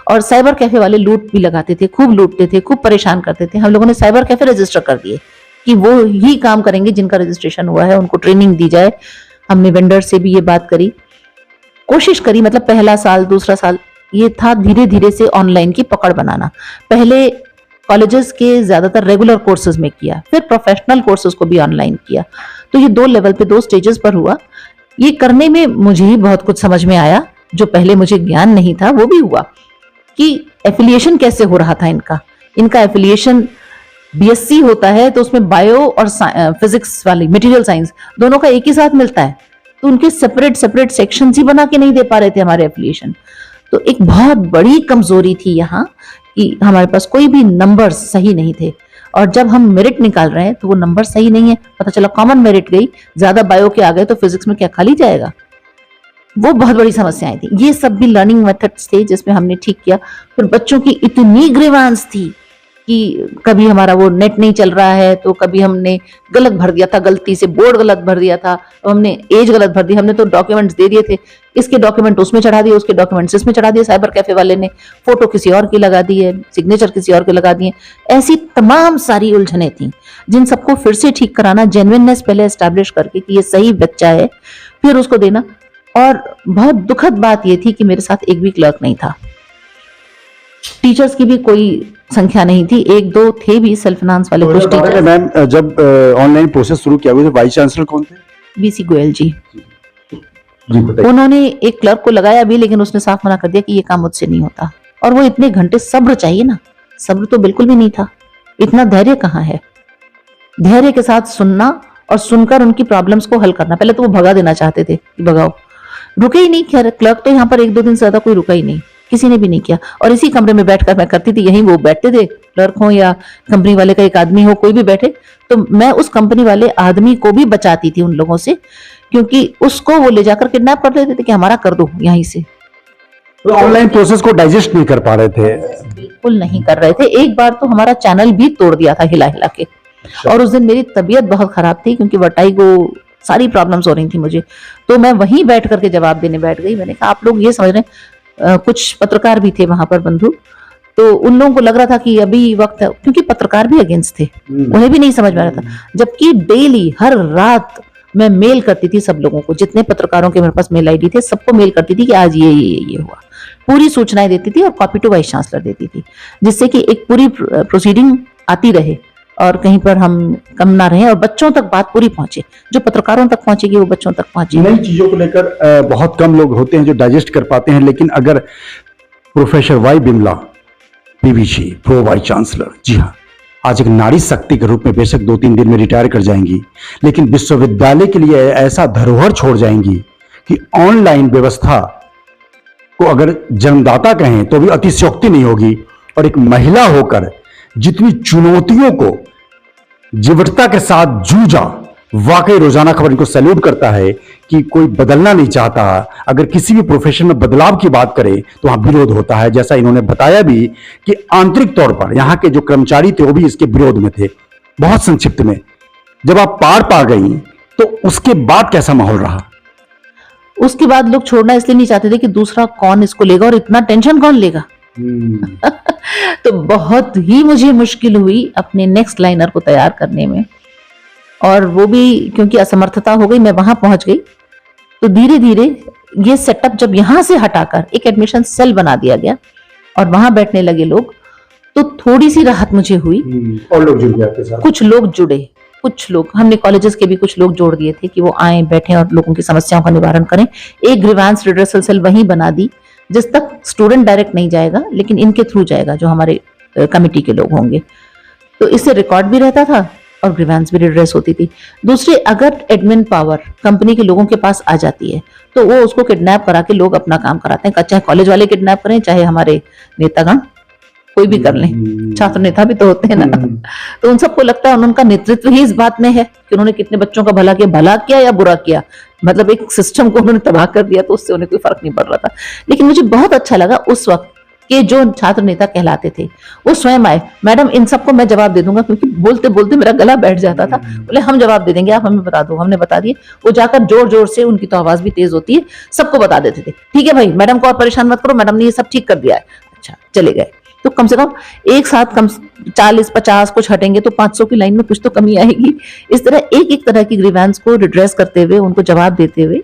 और साइबर कैफे वाले लूट भी लगाते थे, खूब लूटते थे, खूब परेशान करते थे। हम लोगों ने साइबर कैफे रजिस्टर कर दिए कि वो ही काम करेंगे जिनका रजिस्ट्रेशन हुआ है, उनको ट्रेनिंग दी जाए। हमने वेंडर से भी ये बात करी, कोशिश करी, मतलब पहला साल दूसरा साल ये था धीरे धीरे से ऑनलाइन की पकड़ बनाना। पहले कॉलेजेस के ज्यादातर रेगुलर कोर्सेज में किया, फिर प्रोफेशनल कोर्सेज को भी ऑनलाइन किया। तो ये 2 लेवल पे, 2 स्टेजेस पर हुआ। ये करने में मुझे ही बहुत कुछ समझ में आया, जो पहले मुझे ज्ञान नहीं था वो भी हुआ कि एफिलिएशन कैसे हो रहा था इनका एफिलिएशन बीएससी होता है तो उसमें बायो और फिजिक्स वाली मटेरियल साइंस दोनों का एक ही साथ मिलता है, तो उनके सेपरेट सेक्शन ही बना के नहीं दे पा रहे थे हमारे एफिलिएशन। तो एक बहुत बड़ी कमजोरी थी यहाँ कि हमारे पास कोई भी नंबर सही नहीं थे, और जब हम मेरिट निकाल रहे हैं तो वो नंबर सही नहीं है। पता चला कॉमन मेरिट गई, ज्यादा बायो के आ गए तो फिजिक्स में क्या खाली जाएगा। वो बहुत बड़ी समस्याएं थी। ये सब भी लर्निंग मेथड्स थे जिसमें हमने ठीक किया। फिर बच्चों की इतनी ग्रीवांस थी कि कभी हमारा वो नेट नहीं चल रहा है तो कभी हमने गलत भर दिया था, गलती से बोर्ड गलत भर दिया था, तो हमने एज गलत भर दी। हमने तो डॉक्यूमेंट्स दे दिए थे, इसके डॉक्यूमेंट उसमें चढ़ा दिए, उसके डॉक्यूमेंट्स इसमें चढ़ा दिए। साइबर कैफे वाले ने फोटो किसी और की लगा दी है, सिग्नेचर किसी और के लगा दिए। ऐसी तमाम सारी उलझने थी जिन सबको फिर से ठीक कराना, जेन्युइननेस पहले एस्टैब्लिश करके कि ये सही बच्चा है, फिर उसको देना। और बहुत दुखद बात ये थी कि मेरे साथ एक भी क्लर्क नहीं था, टीचर्स की भी कोई संख्या नहीं थी, 1-2 थे भी सेल्फ फाइनेंस वाले कुछ टीचर। मैम जब ऑनलाइन प्रोसेस शुरू किया हुआ, वाइस चांसलर कौन थे? बीसी गोयल जी। उन्होंने एक क्लर्क को लगाया भी, लेकिन उसने साफ मना कर दिया कि ये काम मुझसे नहीं होता। और वो इतने घंटे सब्र चाहिए ना, सब्र तो बिल्कुल भी नहीं था। इतना धैर्य कहाँ है? धैर्य के साथ सुनना और सुनकर उनकी प्रॉब्लम्स को हल करना। पहले तो वो भगा देना चाहते थे कि भगाओ, रुके ही नहीं। खैर क्लर्क तो यहाँ पर 1-2 दिन से ज्यादा कोई रुका ही नहीं, किसी ने भी नहीं किया। और इसी कमरे में बैठकर मैं करती थी, यहीं वो बैठते थे, क्लर्क हो या कंपनी वाले का एक आदमी हो, कोई भी बैठे, तो मैं उस कंपनी वाले आदमी को भी बचाती थी उन लोगों से, क्योंकि उसको वो ले जाकर किडनैप कर लेते थे कि हमारा कर दो यहीं से। तो ऑनलाइन प्रोसेस को डाइजेस्ट नहीं कर पा रहे थे, बिल्कुल नहीं कर रहे थे। एक बार तो हमारा चैनल भी तोड़ दिया था हिला हिला के। और उस दिन मेरी तबीयत बहुत खराब थी क्योंकि वर्टाइगो, सारी प्रॉब्लम्स हो रही थी मुझे। तो मैं वहीं बैठ करके जवाब देने बैठ गई। मैंने कहा आप लोग ये समझ रहे हैं, कुछ पत्रकार भी थे वहां पर बंधु, तो उन लोगों को लग रहा था कि अभी वक्त है, क्योंकि पत्रकार भी अगेंस्ट थे, उन्हें भी नहीं समझ में आ रहा था। जबकि डेली हर रात मैं मेल करती थी सब लोगों को, जितने पत्रकारों के मेरे पास मेल आईडी थे सबको मेल करती थी कि आज ये हुआ, पूरी सूचनाएं देती थी और कॉपी टू वाइस चांसलर देती थी, जिससे कि एक पूरी प्रोसीडिंग आती रहे और कहीं पर हम कम ना रहे और बच्चों तक बात पूरी पहुंचे। जो पत्रकारों तक पहुंचेगी वो बच्चों तक पहुंचेगी। नई चीजों को लेकर बहुत कम लोग होते हैं जो डाइजेस्ट कर पाते हैं, लेकिन अगर professor Y Bimla PVG pro vice chancellor, जी हाँ, आज एक नारी शक्ति के रूप में बेशक 2-3 दिन में रिटायर कर जाएंगी, लेकिन विश्वविद्यालय के लिए ऐसा धरोहर छोड़ जाएंगी कि ऑनलाइन व्यवस्था को अगर जन्मदाता कहें तो भी अतिशयोक्ति नहीं होगी। और एक महिला होकर जितनी चुनौतियों को जीवटता के साथ जूझा, वाकई रोजाना खबर इनको सैल्यूट करता है कि कोई बदलना नहीं चाहता। अगर किसी भी प्रोफेशन में बदलाव की बात करें तो वहां विरोध होता है। जैसा इन्होंने बताया भी कि आंतरिक तौर पर यहाँ के जो कर्मचारी थे वो भी इसके विरोध में थे। बहुत संक्षिप्त में, जब आप पार पा गई तो उसके बाद कैसा माहौल रहा? उसके बाद लोग छोड़ना इसलिए नहीं चाहते थे कि दूसरा कौन इसको लेगा और इतना टेंशन कौन लेगा। तो बहुत ही मुझे मुश्किल हुई अपने नेक्स्ट लाइनर को तैयार करने में, और वो भी क्योंकि असमर्थता हो गई, मैं वहां पहुंच गई। तो धीरे धीरे ये सेटअप जब यहां से हटाकर एक एडमिशन सेल बना दिया गया और वहां बैठने लगे लोग, तो थोड़ी सी राहत मुझे हुई। और लोग जुड़ गए आपके साथ? कुछ लोग जुड़े, कुछ लोग, हमने कॉलेजेस के भी कुछ लोग जोड़ दिए थे कि वो आए, बैठे और लोगों की समस्याओं का निवारण करें। एक ग्रीवांस रिड्रेसल सेल वहीं बना दी जिस तक स्टूडेंट डायरेक्ट नहीं जाएगा लेकिन इनके थ्रू जाएगा, जो हमारे कमिटी के लोग होंगे। तो इससे रिकॉर्ड भी रहता था और ग्रीवांस भी रिड्रेस होती थी। दूसरे, अगर एडमिन पावर कंपनी के लोगों के पास आ जाती है तो वो उसको किडनैप करा के लोग अपना काम कराते हैं, चाहे कॉलेज वाले किडनैप करें, चाहे हमारे नेतागण कोई भी कर लें, छात्र नेता भी तो होते हैं ना। तो उन सबको लगता है उनका नेतृत्व ही इस बात में है कि उन्होंने कितने बच्चों का भला किया या बुरा किया, मतलब एक सिस्टम को उन्होंने तबाह कर दिया, तो उससे उन्हें कोई फर्क नहीं पड़ रहा था। लेकिन मुझे बहुत अच्छा लगा उस वक्त कि जो छात्र नेता कहलाते थे वो स्वयं आए, मैडम इन सबको मैं जवाब दे दूंगा, क्योंकि बोलते बोलते मेरा गला बैठ जाता था। बोले हम जवाब दे देंगे, आप हमें बता दो। हमने बता दिए। वो जाकर जोर जोर से, उनकी तो आवाज भी तेज होती है, सबको बता देते थे, ठीक है भाई, मैडम को और परेशान मत करो, मैडम ने ये सब ठीक कर दिया है। अच्छा, चले गए। तो कम से कम एक साथ 40-50 कुछ हटेंगे तो 500 की लाइन में कुछ तो कमी आएगी। इस तरह एक एक तरह की ग्रीवेंस को रिड्रेस करते हुए, उनको जवाब देते हुए,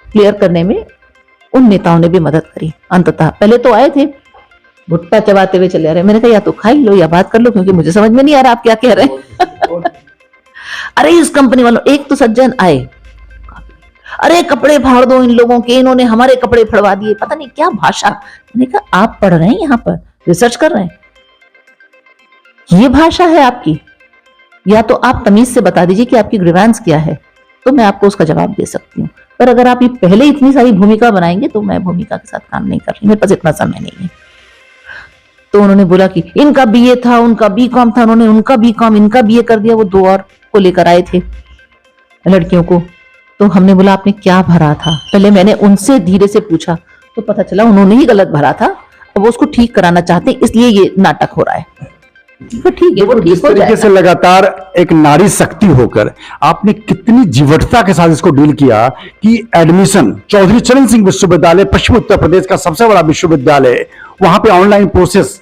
क्लियर करने में उन नेताओं ने भी मदद करी। अंततः पहले तो आए थे, भुट्टा चबाते हुए चले आ रहे। मैंने कहा या तो खा ही लो या बात कर लो, क्योंकि मुझे समझ में नहीं आ रहा आप क्या कह रहे हैं। अरे इस कंपनी वालों, एक तो सज्जन आए, अरे कपड़े फाड़ दो इन लोगों के, इन्होंने हमारे कपड़े फड़वा दिए, पता नहीं क्या भाषा। मैंने कहा आप पढ़ रहे हैं, यहाँ पर रिसर्च कर रहे हैं, ये भाषा है आपकी? या तो आप तमीज से बता दीजिए कि आपकी ग्रीवेंस क्या है, तो मैं आपको उसका जवाब दे सकती हूँ। पर अगर आप ये पहले इतनी सारी भूमिका बनाएंगे तो मैं भूमिका के साथ काम नहीं कर रही, मेरे पास इतना समय नहीं है। तो उन्होंने बोला कि इनका बीए था, उनका बीकॉम था, उन्होंने उनका बीकॉम, इनका बीए कर दिया। वो 2 और को लेकर आए थे लड़कियों को। तो हमने बोला आपने क्या भरा था? पहले मैंने उनसे धीरे से पूछा तो पता चला उन्होंने ही गलत भरा था, और वो उसको ठीक कराना चाहते हैं, इसलिए ये नाटक हो रहा है। तो ठीक है, वो ठीक हो तरीके से लगातार एक नारी शक्ति होकर आपने कितनी जीवटता के साथ इसको डील किया कि एडमिशन चौधरी चरण सिंह विश्वविद्यालय, पश्चिम उत्तर प्रदेश का सबसे बड़ा विश्वविद्यालय, वहां पे ऑनलाइन प्रोसेस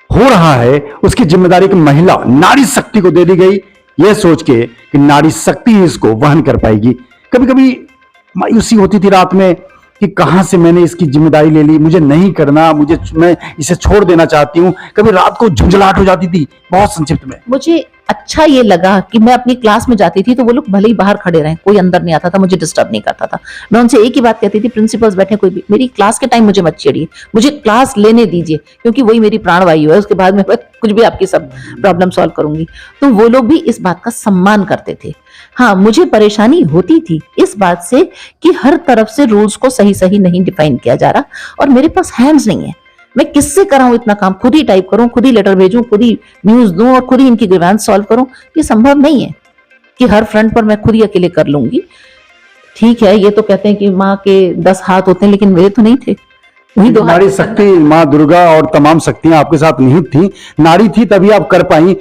हो रहा है, उसकी जिम्मेदारी एक महिला नारी शक्ति को दे दी गई, यह सोच के कि नारी शक्ति ही इसको वहन कर पाएगी। कभी कभी मायूसी होती थी रात में कि कहां से मैंने इसकी जिम्मेदारी ले ली, मुझे नहीं करना, मैं इसे छोड़ देना चाहती हूँ। कभी रात को झुंझलाहट हो जाती थी। बहुत संक्षिप्त में मुझे अच्छा ये लगा कि मैं अपनी क्लास में जाती थी तो वो लोग भले ही बाहर खड़े रहे, कोई अंदर नहीं आता था, मुझे डिस्टर्ब नहीं करता था। मैं उनसे एक ही बात कहती थी, प्रिंसिपल्स बैठे कोई भी, मेरी क्लास के टाइम मुझे मत छेड़िए, मुझे क्लास लेने दीजिए, क्योंकि वही मेरी प्राणवायु है, उसके बाद में कुछ भी आपकी सब प्रॉब्लम सॉल्व करूंगी। तो वो लोग भी इस बात का सम्मान करते थे। हाँ, मुझे परेशानी होती थी इस बात से कि हर तरफ से रूल्स को सही सही नहीं डिफाइन किया जा रहा, और मेरे पास हैंड्स नहीं है। मैं किससे कराऊं इतना काम? खुद ही टाइप करूं, खुद ही लेटर भेजूं, खुद ही न्यूज दूं और खुद ही इनकी ग्रीवेंस सॉल्व करूं? ये संभव नहीं है कि हर फ्रंट पर मैं खुद ही अकेले कर लूंगी। ठीक है, ये तो कहते हैं कि माँ के 10 हाथ होते हैं, लेकिन मेरे तो नहीं थे। वही 2 नारी शक्ति, माँ दुर्गा और तमाम शक्तियां आपके साथ निहित थी, नारी थी, तभी आप कर पाई।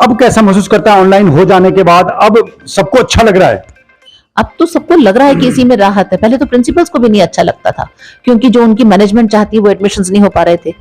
अब कैसा महसूस करता है ऑनलाइन हो जाने के बाद? अब सबको अच्छा लग रहा है? अब तो सबको लग रहा है कि इसी में राहत है। पहले तो प्रिंसिपल्स को भी नहीं अच्छा लगता था, क्योंकि जो उनकी मैनेजमेंट चाहती है वो एडमिशंस नहीं हो पा रहे थे,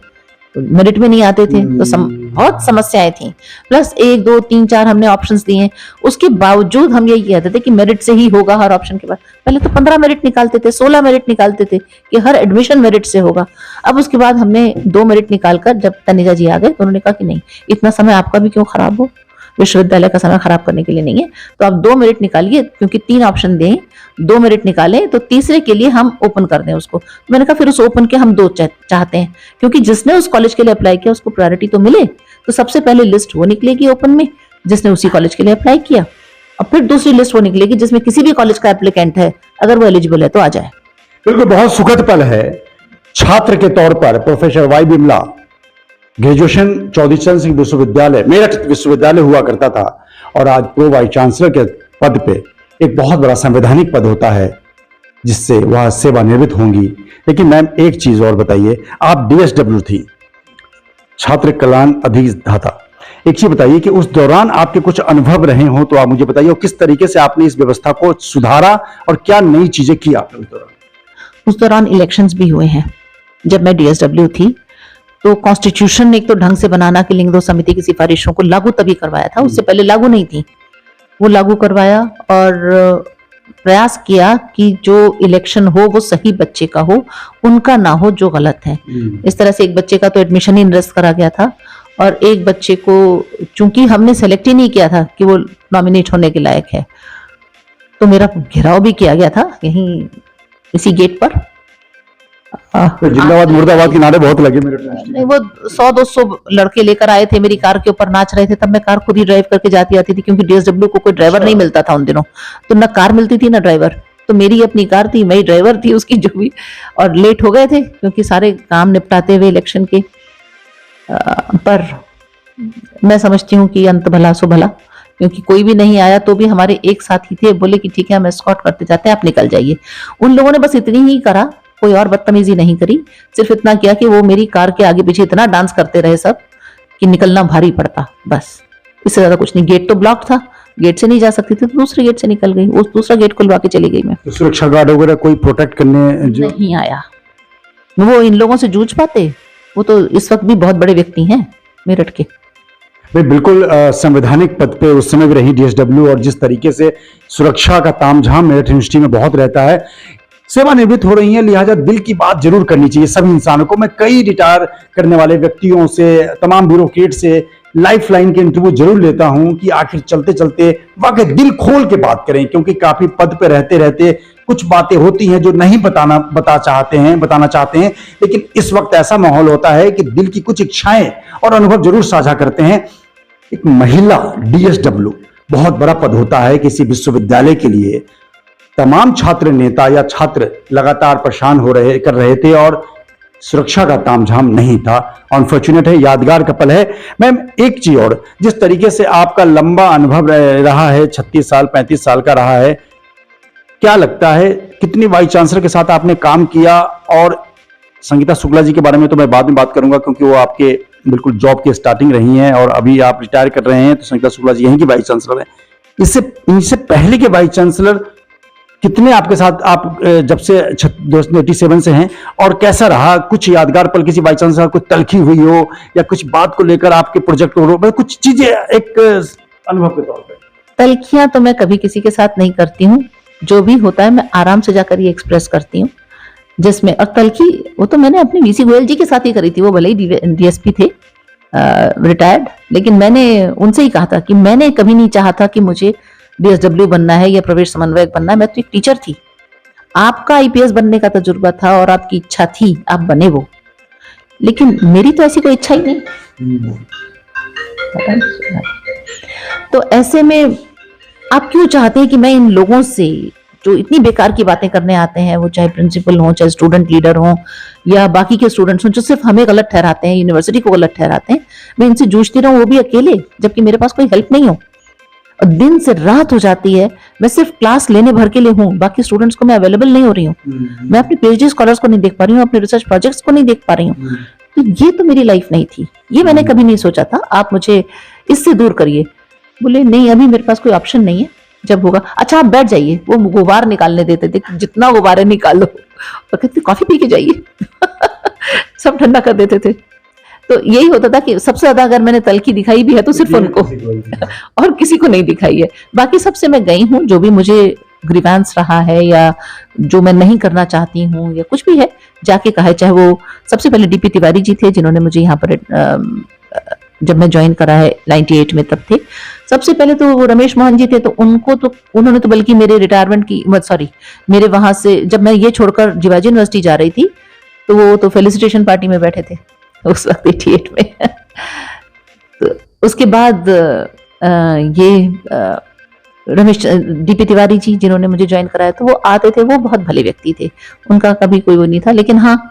मेरिट में नहीं आते थे, तो बहुत समस्याएं थी। प्लस 1, 2, 3, 4 हमने ऑप्शंस दिए, उसके बावजूद हम यही कहते थे कि मेरिट से ही होगा हर ऑप्शन के बाद। पहले तो 15 मेरिट निकालते थे, 16 मेरिट निकालते थे कि हर एडमिशन मेरिट से होगा। अब उसके बाद हमने 2 मेरिट निकालकर, जब तनेजा जी आ गए तो उन्होंने कहा कि नहीं, इतना समय आपका भी क्यों खराब हो, विश्वविद्यालय का समय खराब करने के लिए नहीं है, तो आप 2 मेरिट निकालिए, क्योंकि 3 ऑप्शन दें, 2 मेरिट निकालें तो तीसरे के लिए हम ओपन कर दें उसको। मैंने कहा फिर उस ओपन के हम 2 चाहते हैं, क्योंकि जिसने उस कॉलेज के लिए अप्लाई किया उसको प्रायोरिटी तो मिले। तो सबसे पहले लिस्ट वो निकलेगी ओपन में जिसने उसी कॉलेज के लिए अप्लाई किया, और फिर दूसरी लिस्ट वो निकलेगी जिसमें किसी भी कॉलेज का एप्लीकेंट है, अगर वो एलिजिबल है तो आ जाए। बिल्कुल, बहुत सुखद पल है। छात्र के तौर पर professor Y Bimla, graduation Chaudhary Charan Singh विश्वविद्यालय, मेरठ विश्वविद्यालय हुआ करता था, और आज प्रो वाइस चांसलर के पद पे एक बहुत बड़ा संवैधानिक पद होता है जिससे वह सेवानिवृत्त होंगी। लेकिन मैम एक चीज और बताइए, आप DSW थी, छात्र कल्याण अधिष्ठाता। एक चीज बताइए कि उस दौरान आपके कुछ अनुभव रहे हो तो आप मुझे बताइए, और किस तरीके से आपने इस व्यवस्था को सुधारा और क्या नई चीजें की आपने उस दौरान? उस दौरान इलेक्शंस भी हुए हैं। जब मैं DSW थी तो कॉन्स्टिट्यूशन ने एक तो ढंग से बनाना कि लिंग दो समिति की सिफारिशों को लागू तभी करवाया था, उससे पहले लागू नहीं थी, वो लागू करवाया और प्रयास किया कि जो इलेक्शन हो वो सही बच्चे का हो, उनका ना हो जो गलत है। इस तरह से एक बच्चे का तो एडमिशन ही निरस्त करा गया था और एक बच्चे को चूंकि हमने सेलेक्ट ही नहीं किया था कि वो नॉमिनेट होने के लायक है, तो मेरा घेराव भी किया गया था यहीं इसी गेट पर। तो जिंदाबाद मुर्दाबाद के नारे बहुत लगे मेरे नहीं, वो 100-200 लड़के लेकर आए थे, मेरी कार के ऊपर नाच रहे थे। तब मैं कार खुद ही ड्राइव करके जाती आती थी क्योंकि DSW को कोई ड्राइवर नहीं मिलता था उन दिनों, तो ना कार मिलती थी ना ड्राइवर, तो मेरी अपनी कार थी, मैं ही ड्राइवर थी उसकी जो भी। और लेट हो गए थे क्योंकि सारे काम निपटाते हुए इलेक्शन के, पर मैं समझती हूँ कि अंत भला सो भला, क्योंकि कोई भी नहीं आया तो भी हमारे एक साथी थे, बोले कि ठीक है हम एस्कॉर्ट करते जाते हैं, आप निकल जाइए। उन लोगों ने बस इतनी ही करा, कोई और बदतमीजी नहीं करी, सिर्फ इतना किया कि वो मेरी कार के आगे पीछे इतना डांस करते रहे सब कि निकलना भारी पड़ता, बस इससे ज्यादा कुछ नहीं। गेट तो ब्लॉक था, गेट से नहीं जा सकती थी, तो दूसरे गेट से निकल गई, उस दूसरा गेट खुलवा के चली गई मैं। तो सुरक्षा गार्ड वगैरह कोई प्रोटेक्ट करने जो नहीं आया, वो इन लोगों से जूझ पाते, वो तो इस वक्त भी बहुत बड़े व्यक्ति हैं मेरठ के। भाई बिल्कुल संवैधानिक पद पे उस समय भी रही DSW, और जिस तरीके से सुरक्षा का तामझाम मेरठ यूनिवर्सिटी में बहुत रहता है, सेवानिवृत्त हो रही है, लिहाजा दिल की बात जरूर करनी चाहिए सभी इंसानों को। मैं कई रिटायर करने वाले व्यक्तियों से, तमाम ब्यूरोक्रेट से लाइफ लाइन के इंटरव्यू जरूर लेता हूं कि आखिर चलते चलते वाकई दिल खोल के बात करें, क्योंकि काफी पद पे रहते रहते कुछ बातें होती हैं जो नहीं बताना चाहते हैं, लेकिन इस वक्त ऐसा माहौल होता है कि दिल की कुछ इच्छाएं और अनुभव जरूर साझा करते हैं। एक महिला DSW बहुत बड़ा पद होता है किसी विश्वविद्यालय के लिए। तमाम छात्र नेता या छात्र लगातार परेशान कर रहे थे और सुरक्षा का तामझाम नहीं था। अनफॉर्चुनेट है, यादगार का पल है। मैम एक चीज और, जिस तरीके से आपका लंबा अनुभव रहा है, 36 साल 35 साल का रहा है, क्या लगता है कितनी वाइस चांसलर के साथ आपने काम किया? और संगीता शुक्ला जी के बारे में तो मैं बाद में बात करूंगा क्योंकि वो आपके बिल्कुल जॉब की स्टार्टिंग रही हैं और अभी आप रिटायर कर रहे हैं, तो संगीता शुक्ला जी यहीं की वाइस चांसलर है। इनसे पहले के वाइस चांसलर कितने आपके साथ, आप जब से 1987 से हैं, और कैसा रहा? कुछ यादगार पल किसी वाइस चांसलर कोई तलखी हुई हो या कुछ बात को लेकर आपके प्रोजेक्ट को, कुछ चीजें एक अनुभव के तौर पर? तलखियां तो मैं कभी किसी के साथ नहीं करती हूँ, जो भी होता है मैं आराम से जाकर ये एक्सप्रेस करती हूँ जिसमें। और तलखी वो तो मैंने अपने VC गोयल जी के साथ ही करी थी, वो भले ही DSP थे रिटायर्ड, लेकिन मैंने उनसे ही कहा था कि मैंने कभी नहीं चाहा था कि मुझे DSW बनना है या प्रवेश समन्वयक बनना है, मैं तो एक टीचर थी। आपका IPS बनने का तजुर्बा था और आपकी इच्छा थी, आप बने वो, लेकिन मेरी तो ऐसी कोई इच्छा ही नहीं। तो ऐसे में आप क्यों चाहते हैं कि मैं इन लोगों से जो इतनी बेकार की बातें करने आते हैं, वो चाहे प्रिंसिपल हो, चाहे स्टूडेंट लीडर हो या बाकी के स्टूडेंट्स हो, जो सिर्फ हमें गलत ठहराते हैं, यूनिवर्सिटी को गलत ठहराते हैं, मैं इनसे जूझती रहूं, वो भी अकेले, जबकि मेरे पास कोई हेल्प नहीं हो। और दिन से रात हो जाती है, मैं सिर्फ क्लास लेने भर के लिए हूँ, बाकी स्टूडेंट्स को मैं अवेलेबल नहीं हो रही हूँ, मैं अपने PhD स्कॉलर्स को नहीं देख पा रही हूँ, अपने रिसर्च प्रोजेक्ट्स को नहीं देख पा रही हूँ। तो ये तो मेरी लाइफ नहीं थी, ये मैंने कभी नहीं सोचा था आप मुझे इससे दूर करिए। बोले नहीं, अभी मेरे पास कोई ऑप्शन नहीं है, जब होगा। अच्छा आप बैठ जाइए, वो गुब्बार निकालने देते थे, जितना गुब्बारे निकाल लो, और कहते कॉफी पी के जाइए सब ठंडा कर देते थे। तो यही होता था कि सबसे ज्यादा अगर मैंने तलखी दिखाई भी है तो सिर्फ उनको और किसी को नहीं दिखाई है। बाकी सबसे मैं गई हूँ, जो भी मुझे ग्रीवेंस रहा है या जो मैं नहीं करना चाहती हूँ या कुछ भी है, जाके कहा है। चाहे वो सबसे पहले DP तिवारी जी थे, जिन्होंने मुझे यहाँ पर जब मैं ज्वाइन करा है 98 में, तब थे। सबसे पहले तो वो रमेश मोहन जी थे, तो उन्होंने तो बल्कि मेरे रिटायरमेंट की मेरे वहां से जब मैं ये छोड़कर जिवाजी यूनिवर्सिटी जा रही थी, तो वो तो फेलिसिटेशन पार्टी में बैठे थे उस वक्त 88 में तो उसके बाद ये रमेश DP तिवारी जी, जिन्होंने मुझे ज्वाइन कराया, तो वो आते थे, वो बहुत भले व्यक्ति थे, उनका कभी कोई वो नहीं था। लेकिन हाँ,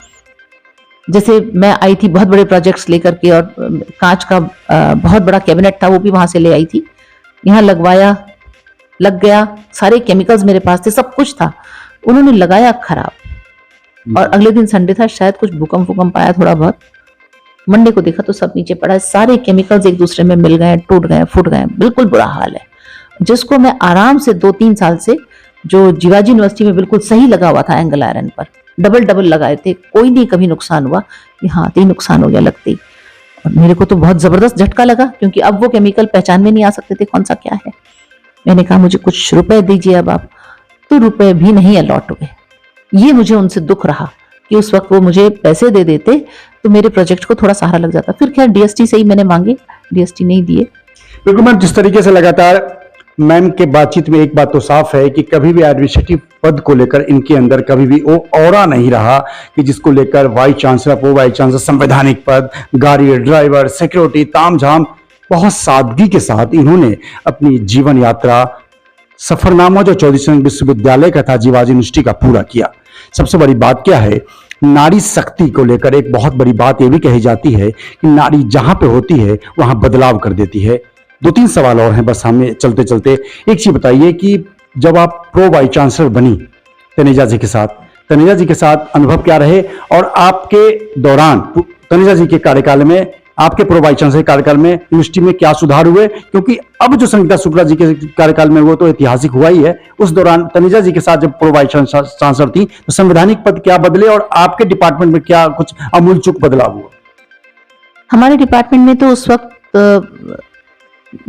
जैसे मैं आई थी बहुत बड़े प्रोजेक्ट्स लेकर के, और कांच का बहुत बड़ा कैबिनेट था, वो भी वहां से ले आई थी, यहाँ लगवाया, लग गया, सारे केमिकल्स मेरे पास थे, सब कुछ था, उन्होंने लगाया खराब। और अगले दिन संडे था, शायद कुछ भूकंप आया थोड़ा बहुत, मंडे को देखा तो सब नीचे पड़ा है, सारे केमिकल्स एक दूसरे में मिल गए, टूट गए, फूट गए, बिल्कुल बुरा हाल है। जिसको मैं आराम से 2-3 साल से, जो जीवाजी यूनिवर्सिटी में बिल्कुल सही लगा हुआ था एंगल आयरन पर, डबल लगाए थे, कोई नहीं कभी नुकसान हुआ, यहाँ आते ही नुकसान हो गया लगते ही। और मेरे को तो बहुत जबरदस्त झटका लगा, क्योंकि अब वो केमिकल पहचान में नहीं आ सकते थे कौन सा क्या है। मैंने कहा मुझे कुछ रुपए दीजिए अब आप, तो रुपए भी नहीं अलॉट हुए। ये मुझे उनसे दुख रहा कि उस वक्त वो मुझे पैसे दे देते तो मेरे प्रोजेक्ट को थोड़ा सहारा लग जाता। फिर खैर डीएसटी से ही मैंने मांगे, डीएसटी नहीं दिए। बिल्कुल मैम, जिस तरीके से लगातार मैम के बातचीत में एक बात तो साफ है कि कभी भी एडमिनिस्ट्रेटिव पद को लेकर इनके अंदर कभी भी वो ऑरा नहीं रहा कि जिसको लेकर वाइस चांसलर, वो वाइस चांसलर, संवैधानिक पद, गाड़ी ड्राइवर, सिक्योरिटी, तामझाम, बहुत सादगी के साथ इन्होंने अपनी जीवन यात्रा, सफरनामा जो चौधरी चरण विश्वविद्यालय का था, जीवाजी यूनिवर्सिटी का, पूरा किया। सबसे बड़ी बात क्या है, नारी शक्ति को लेकर एक बहुत बड़ी बात यह भी कही जाती है कि नारी जहां पे होती है वहां बदलाव कर देती है। 2-3 सवाल और हैं बस हमें चलते चलते। एक चीज बताइए कि जब आप प्रो वाइस चांसलर बनी तनेजा जी के साथ अनुभव क्या रहे, और आपके दौरान तनेजा जी के कार्यकाल में, आपके प्रो वाइस चांसलर कार्यकाल में यूनिवर्सिटी में क्या सुधार हुए? क्योंकि अब जो संगीता शुक्ला जी के कार्यकाल में वो तो ऐतिहासिक हुआ ही है, उस दौरान तनेजा जी के साथ जब प्रो वाइस चांसलर थी तो संवैधानिक पद क्या बदले और आपके डिपार्टमेंट में क्या कुछ आमूलचूल बदलाव हुआ? हमारे डिपार्टमेंट में तो उस वक्त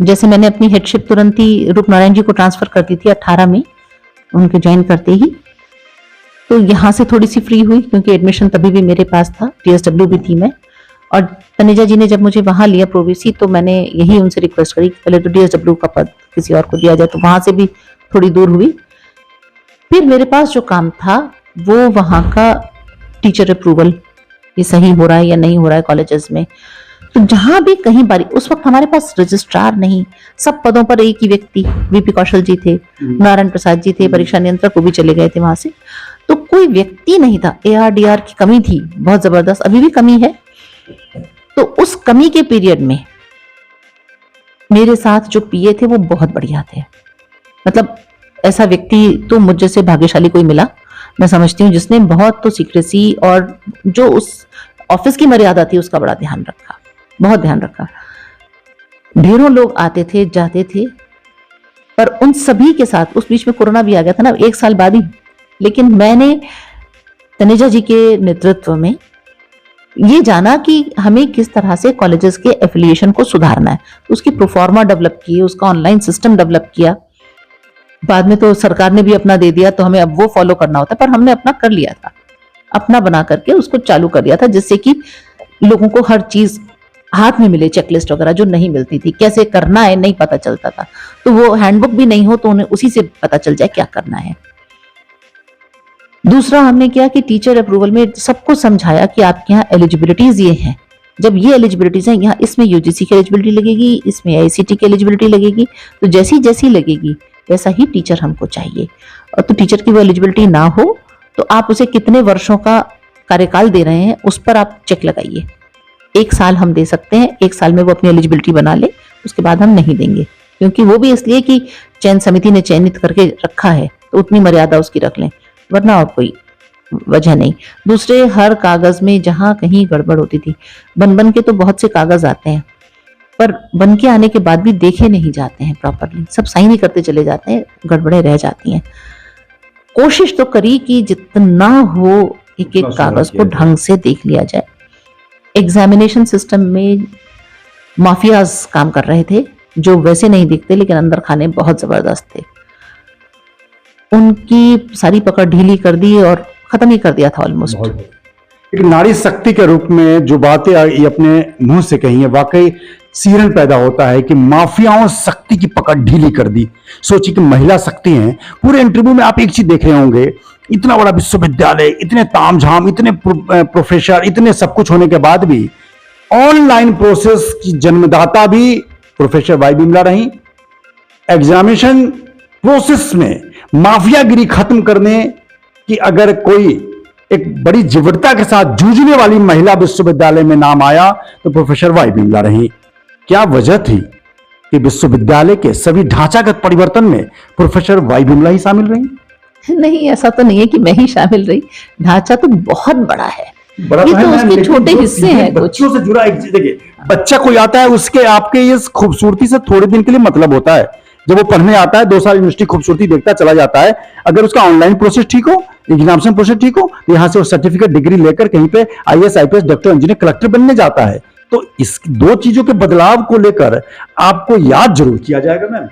जैसे मैंने अपनी हेडशिप तुरंत ही रूपनारायण जी को ट्रांसफर कर दी थी 18 में, उनके ज्वाइन करते ही, तो यहाँ से थोड़ी सी फ्री हुई क्योंकि एडमिशन तभी भी मेरे पास था, टीएसडब्ल्यू भी थी मैं। और तनेजा जी ने जब मुझे वहां लिया प्रोवीसी, तो मैंने यही उनसे रिक्वेस्ट करी कि पहले तो डीएसडब्ल्यू का पद किसी और को दिया जाए, तो वहां से भी थोड़ी दूर हुई। फिर मेरे पास जो काम था वो वहां का टीचर अप्रूवल, ये सही हो रहा है या नहीं हो रहा है कॉलेजेस में। तो जहां भी कहीं बारी, उस वक्त हमारे पास रजिस्ट्रार नहीं, सब पदों पर एक ही व्यक्ति, वीपी कौशल जी थे, नारायण प्रसाद जी थे, परीक्षा नियंत्रक वो भी चले गए थे वहां से, तो कोई व्यक्ति नहीं था। एआरडीआर की कमी थी बहुत जबरदस्त, अभी भी कमी है। तो उस कमी के पीरियड में मेरे साथ जो पीए थे वो बहुत बढ़िया थे। मतलब ऐसा व्यक्ति तो मुझ जैसे भाग्यशाली कोई मिला, मैं समझती हूँ, जिसने बहुत तो सीक्रेसी और जो उस ऑफिस की मर्यादा थी उसका बड़ा ध्यान रखा, बहुत ध्यान रखा। ढेरों लोग आते थे जाते थे, पर उन सभी के साथ, उस बीच में कोरोना भी आ गया था ना 1 साल बाद ही, लेकिन मैंने तनेजा जी के नेतृत्व में ये जाना कि हमें किस तरह से कॉलेजेस के एफिलिएशन को सुधारना है, उसकी प्रोफॉर्मा डेवलप की, उसका ऑनलाइन सिस्टम डेवलप किया। बाद में तो सरकार ने भी अपना दे दिया, तो हमें अब वो फॉलो करना होता है, पर हमने अपना कर लिया था, अपना बना करके उसको चालू कर दिया था, जिससे कि लोगों को हर चीज हाथ में मिले, चेकलिस्ट वगैरह जो नहीं मिलती थी, कैसे करना है नहीं पता चलता था, तो वो हैंडबुक भी नहीं हो तो उन्हें उसी से पता चल जाए क्या करना है। दूसरा हमने किया कि टीचर अप्रूवल में सबको समझाया कि आपके यहाँ एलिजिबिलिटीज ये हैं, जब ये एलिजिबिलिटीज हैं, यहाँ इसमें यूजीसी की एलिजिबिलिटी लगेगी, इसमें आईसीटी की एलिजिबिलिटी लगेगी, तो जैसी जैसी लगेगी वैसा ही टीचर हमको चाहिए। और तो टीचर की वो एलिजिबिलिटी ना हो तो आप उसे कितने वर्षों का कार्यकाल दे रहे हैं उस पर आप चेक लगाइए। 1 साल हम दे सकते हैं, 1 साल में वो अपनी एलिजिबिलिटी बना ले, उसके बाद हम नहीं देंगे, क्योंकि वो भी इसलिए कि चयन समिति ने चयनित करके रखा है तो उतनी मर्यादा उसकी रख लें, वरना और कोई वजह नहीं। दूसरे, हर कागज में जहां कहीं गड़बड़ होती थी, बन के तो बहुत से कागज आते हैं, पर बन के आने के बाद भी देखे नहीं जाते हैं प्रॉपरली, सब साइन ही करते चले जाते हैं, गड़बड़े रह जाती हैं। कोशिश तो करी कि जितना हो एक एक कागज को ढंग से देख लिया जाए। एग्जामिनेशन सिस्टम में माफियाज काम कर रहे थे, जो वैसे नहीं दिखते लेकिन अंदर खाने बहुत जबरदस्त थे। उनकी सारी पकड़ ढीली कर दी और खत्म ही कर दिया था ऑलमोस्ट। एक नारी शक्ति के रूप में जो बातें ये अपने मुंह से कही है, वाकई सीरन पैदा होता है कि माफियाओं शक्ति की पकड़ ढीली कर दी। सोचिए कि महिला शक्ति हैं। पूरे इंटरव्यू में आप एक चीज देख रहे होंगे, इतना बड़ा विश्वविद्यालय, इतने तामझाम, इतने प्रोफेसर, इतने सब कुछ होने के बाद भी ऑनलाइन प्रोसेस की जन्मदाता भी प्रोफेसर वाई बिमला रही। एग्जामिनेशन प्रोसेस में माफियागिरी खत्म करने की अगर कोई एक बड़ी जीवटता के साथ जूझने वाली महिला विश्वविद्यालय में नाम आया तो प्रोफेसर वाई बिमला रही। क्या वजह थी कि विश्वविद्यालय के सभी ढांचागत परिवर्तन में प्रोफेसर वाई बिमला ही शामिल रही? नहीं, ऐसा तो नहीं है कि मैं ही शामिल रही। ढांचा तो बहुत बड़ा है, बड़ा ये है तो मैम, उसके लेकिन छोटे जो हिस्से चीजें हैं कुछ। बच्चों से जुड़ा एक चीज देखिए, बच्चा कोई आता है उसके आपके इस खूबसूरती से थोड़े दिन के लिए मतलब होता है। जब वो पढ़ने आता है 2 साल यूनिवर्सिटी खूबसूरती देखता चला जाता है, अगर उसका ऑनलाइन प्रोसेस ठीक हो, एग्जामिनेशन प्रोसेस ठीक हो, तो यहाँ से वो सर्टिफिकेट डिग्री लेकर कहीं पे IAS IPS doctor engineer collector बनने जाता है। तो इस 2 चीजों के बदलाव को लेकर आपको याद जरूर किया जाएगा मैम।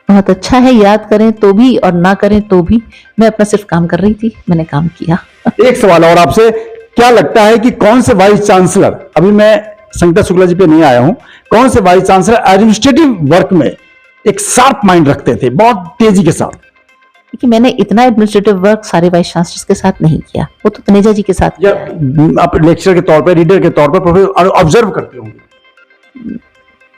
बहुत अच्छा है, याद करें तो भी और ना करें तो भी। मैं अपना सिर्फ काम कर रही थी, मैंने काम किया। एक सवाल और आपसे, क्या लगता है कि कौन से वाइस चांसलर, अभी मैं संगीता शुक्ला जी पे नहीं आया हूं, कौन से वाइस चांसलर एडमिनिस्ट्रेटिव वर्क में एक शार्प माइंड रखते थे, बहुत तेजी के साथ? क्योंकि मैंने इतना एडमिनिस्ट्रेटिव वर्क सारे वाइस चांसलर्स के साथ नहीं किया, वो तो तनेजा जी के साथ या किया है। आप लेक्चर के तौर पर, रीडर के तौर पर ऑब्जर्व करते होंगे?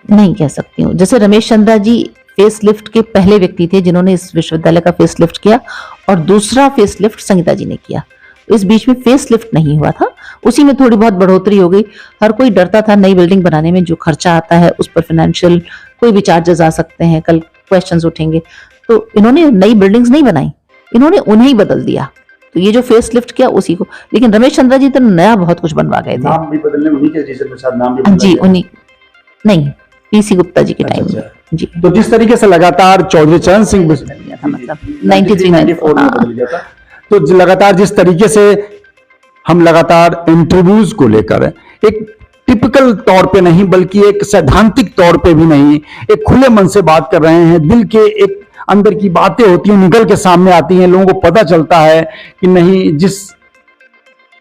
नहीं कह सकती हूँ। जैसे रमेश चंद्रा जी फेस लिफ्ट के पहले व्यक्ति थे जिन्होंने इस विश्वविद्यालय का फेस लिफ्ट किया, और दूसरा फेस लिफ्ट संगीता जी ने किया। इस बीच में फेस लिफ्ट नहीं हुआ था, उसी में थोड़ी बहुत बढ़ोतरी हो गई। हर कोई डरता था नई बिल्डिंग बनाने में जो खर्चा आता है उस पर फाइनेंशियल कोई भी चार्जेस आ सकते हैं, कल क्वेश्चंस उठेंगे। तो इन्होंने नई बिल्डिंग्स नहीं बनाई, इन्होंने उन्हें ही बदल दिया। तो ये जो फेस लिफ्ट किया उसी को, लेकिन रमेश चंद्रा जी तो नया बहुत कुछ बनवा गए थे। नाम भी बदलने, उन्हीं के रीजन में शायद नाम भी जी बदला उन्हीं, नहीं पीसी गुप्ता जी के अच्छा, टाइम में। अच्छा। जी तो जिस तरीके से लगातार चौधरी चरण सिंह था, मतलब 93 94 में हाँ। बदल गया था, तो लगातार जिस तरीके से हम लगातार इंटरव्यूज को लेकर एक टिपिकल तौर पे नहीं बल्कि एक सैद्धांतिक तौर पे भी नहीं, एक खुले मन से बात कर रहे हैं, दिल के एक अंदर की बातें होती हैं निकल के सामने आती हैं, लोगों को पता चलता है कि नहीं, जिस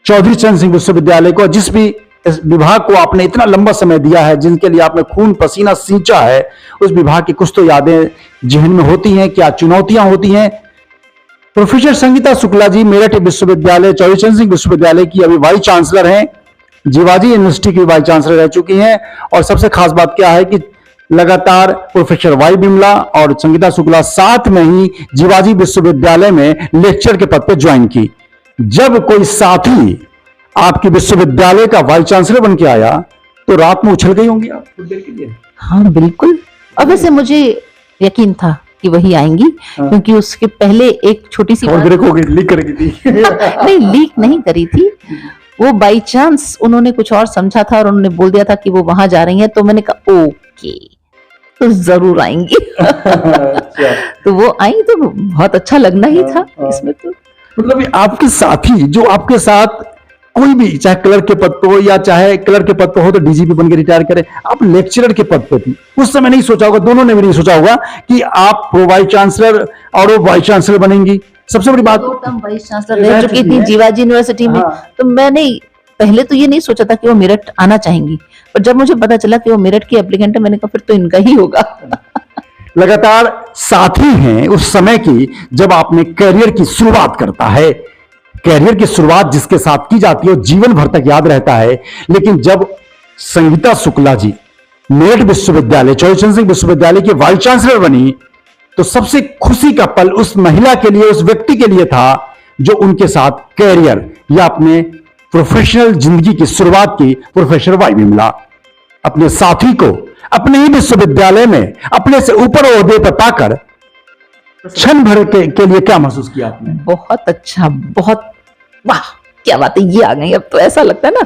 चौधरी चरण सिंह विश्वविद्यालय को, जिस भी इस विभाग को आपने इतना लंबा समय दिया है, जिनके लिए आपने खून पसीना सींचा है, उस विभाग की कुछ तो यादें जहन में होती हैं, क्या चुनौतियां होती हैं। प्रोफेसर संगीता शुक्ला जी मेरठ विश्वविद्यालय, चौधरी चरण सिंह विश्वविद्यालय की अभी वाइस चांसलर हैं, जीवाजी यूनिवर्सिटी की वाइस चांसलर रह चुकी हैं, और सबसे खास बात क्या है कि लगातार प्रोफेसर वाई बिमला और संगीता शुक्ला साथ में ही जीवाजी विश्वविद्यालय में लेक्चर के पद पर ज्वाइन की। जब कोई साथी आपकी विश्वविद्यालय का वाइस चांसलर बन के आया तो रात में उछल गई होंगी आप कुछ देर के लिए? हाँ बिल्कुल, और वैसे मुझे यकीन था कि वही आएंगी, क्योंकि उसके पहले एक छोटी सी बात लीक कर थी नहीं, लीक नहीं करी थी, वो बाई चांस उन्होंने कुछ और समझा था और उन्होंने बोल दिया था कि वो वहां जा रही हैं, तो मैंने कहा ओके तो जरूर आएंगी। तो वो आई तो बहुत अच्छा लगना ही था इसमें। तो मतलब आपके साथी जो आपके साथ कोई भी, चाहे क्लर्क के पद पे हो या चाहे क्लर्क के पद पे हो तो डीजीपी बन के रिटायर करे, आप लेक्चरर के पद पे थी, उस समय नहीं सोचा होगा, दोनों ने भी नहीं सोचा होगा कि आप प्रो वाइस चांसलर और वो वाइस चांसलर बनेंगी। सबसे बड़ी बात, वाइस चांसलर रह चुकी थी जीवाजी यूनिवर्सिटी में, तो मैंने पहले तो ये नहीं सोचा था कि वो मेरठ आना चाहेंगी, पर जब मुझे पता चला कि वो मेरठ की एप्लीकेंट है, मैंने कहा फिर तो इनका ही होगा। लगातार साथी हैं उस समय की जब आपने करियर की शुरुआत करता है। करियर की शुरुआत जिसके साथ की जाती है वो जीवन भर तक याद रहता है। लेकिन जब संगीता शुक्ला जी मेरठ विश्वविद्यालय, चौधरी चरण सिंह विश्वविद्यालय की वाइस चांसलर बनी, तो सबसे खुशी का पल उस महिला के लिए, उस व्यक्ति के लिए था जो उनके साथ करियर या अपने प्रोफेशनल जिंदगी की शुरुआत की। प्रोफेसर वाई बिमला अपने साथी को अपने ही विश्वविद्यालय में अपने से ऊपर ओहदे पर पाकर क्षण भर के लिए क्या महसूस किया आपने? बहुत अच्छा, बहुत वाह क्या बात है, ये आ गई। अब तो ऐसा लगता है ना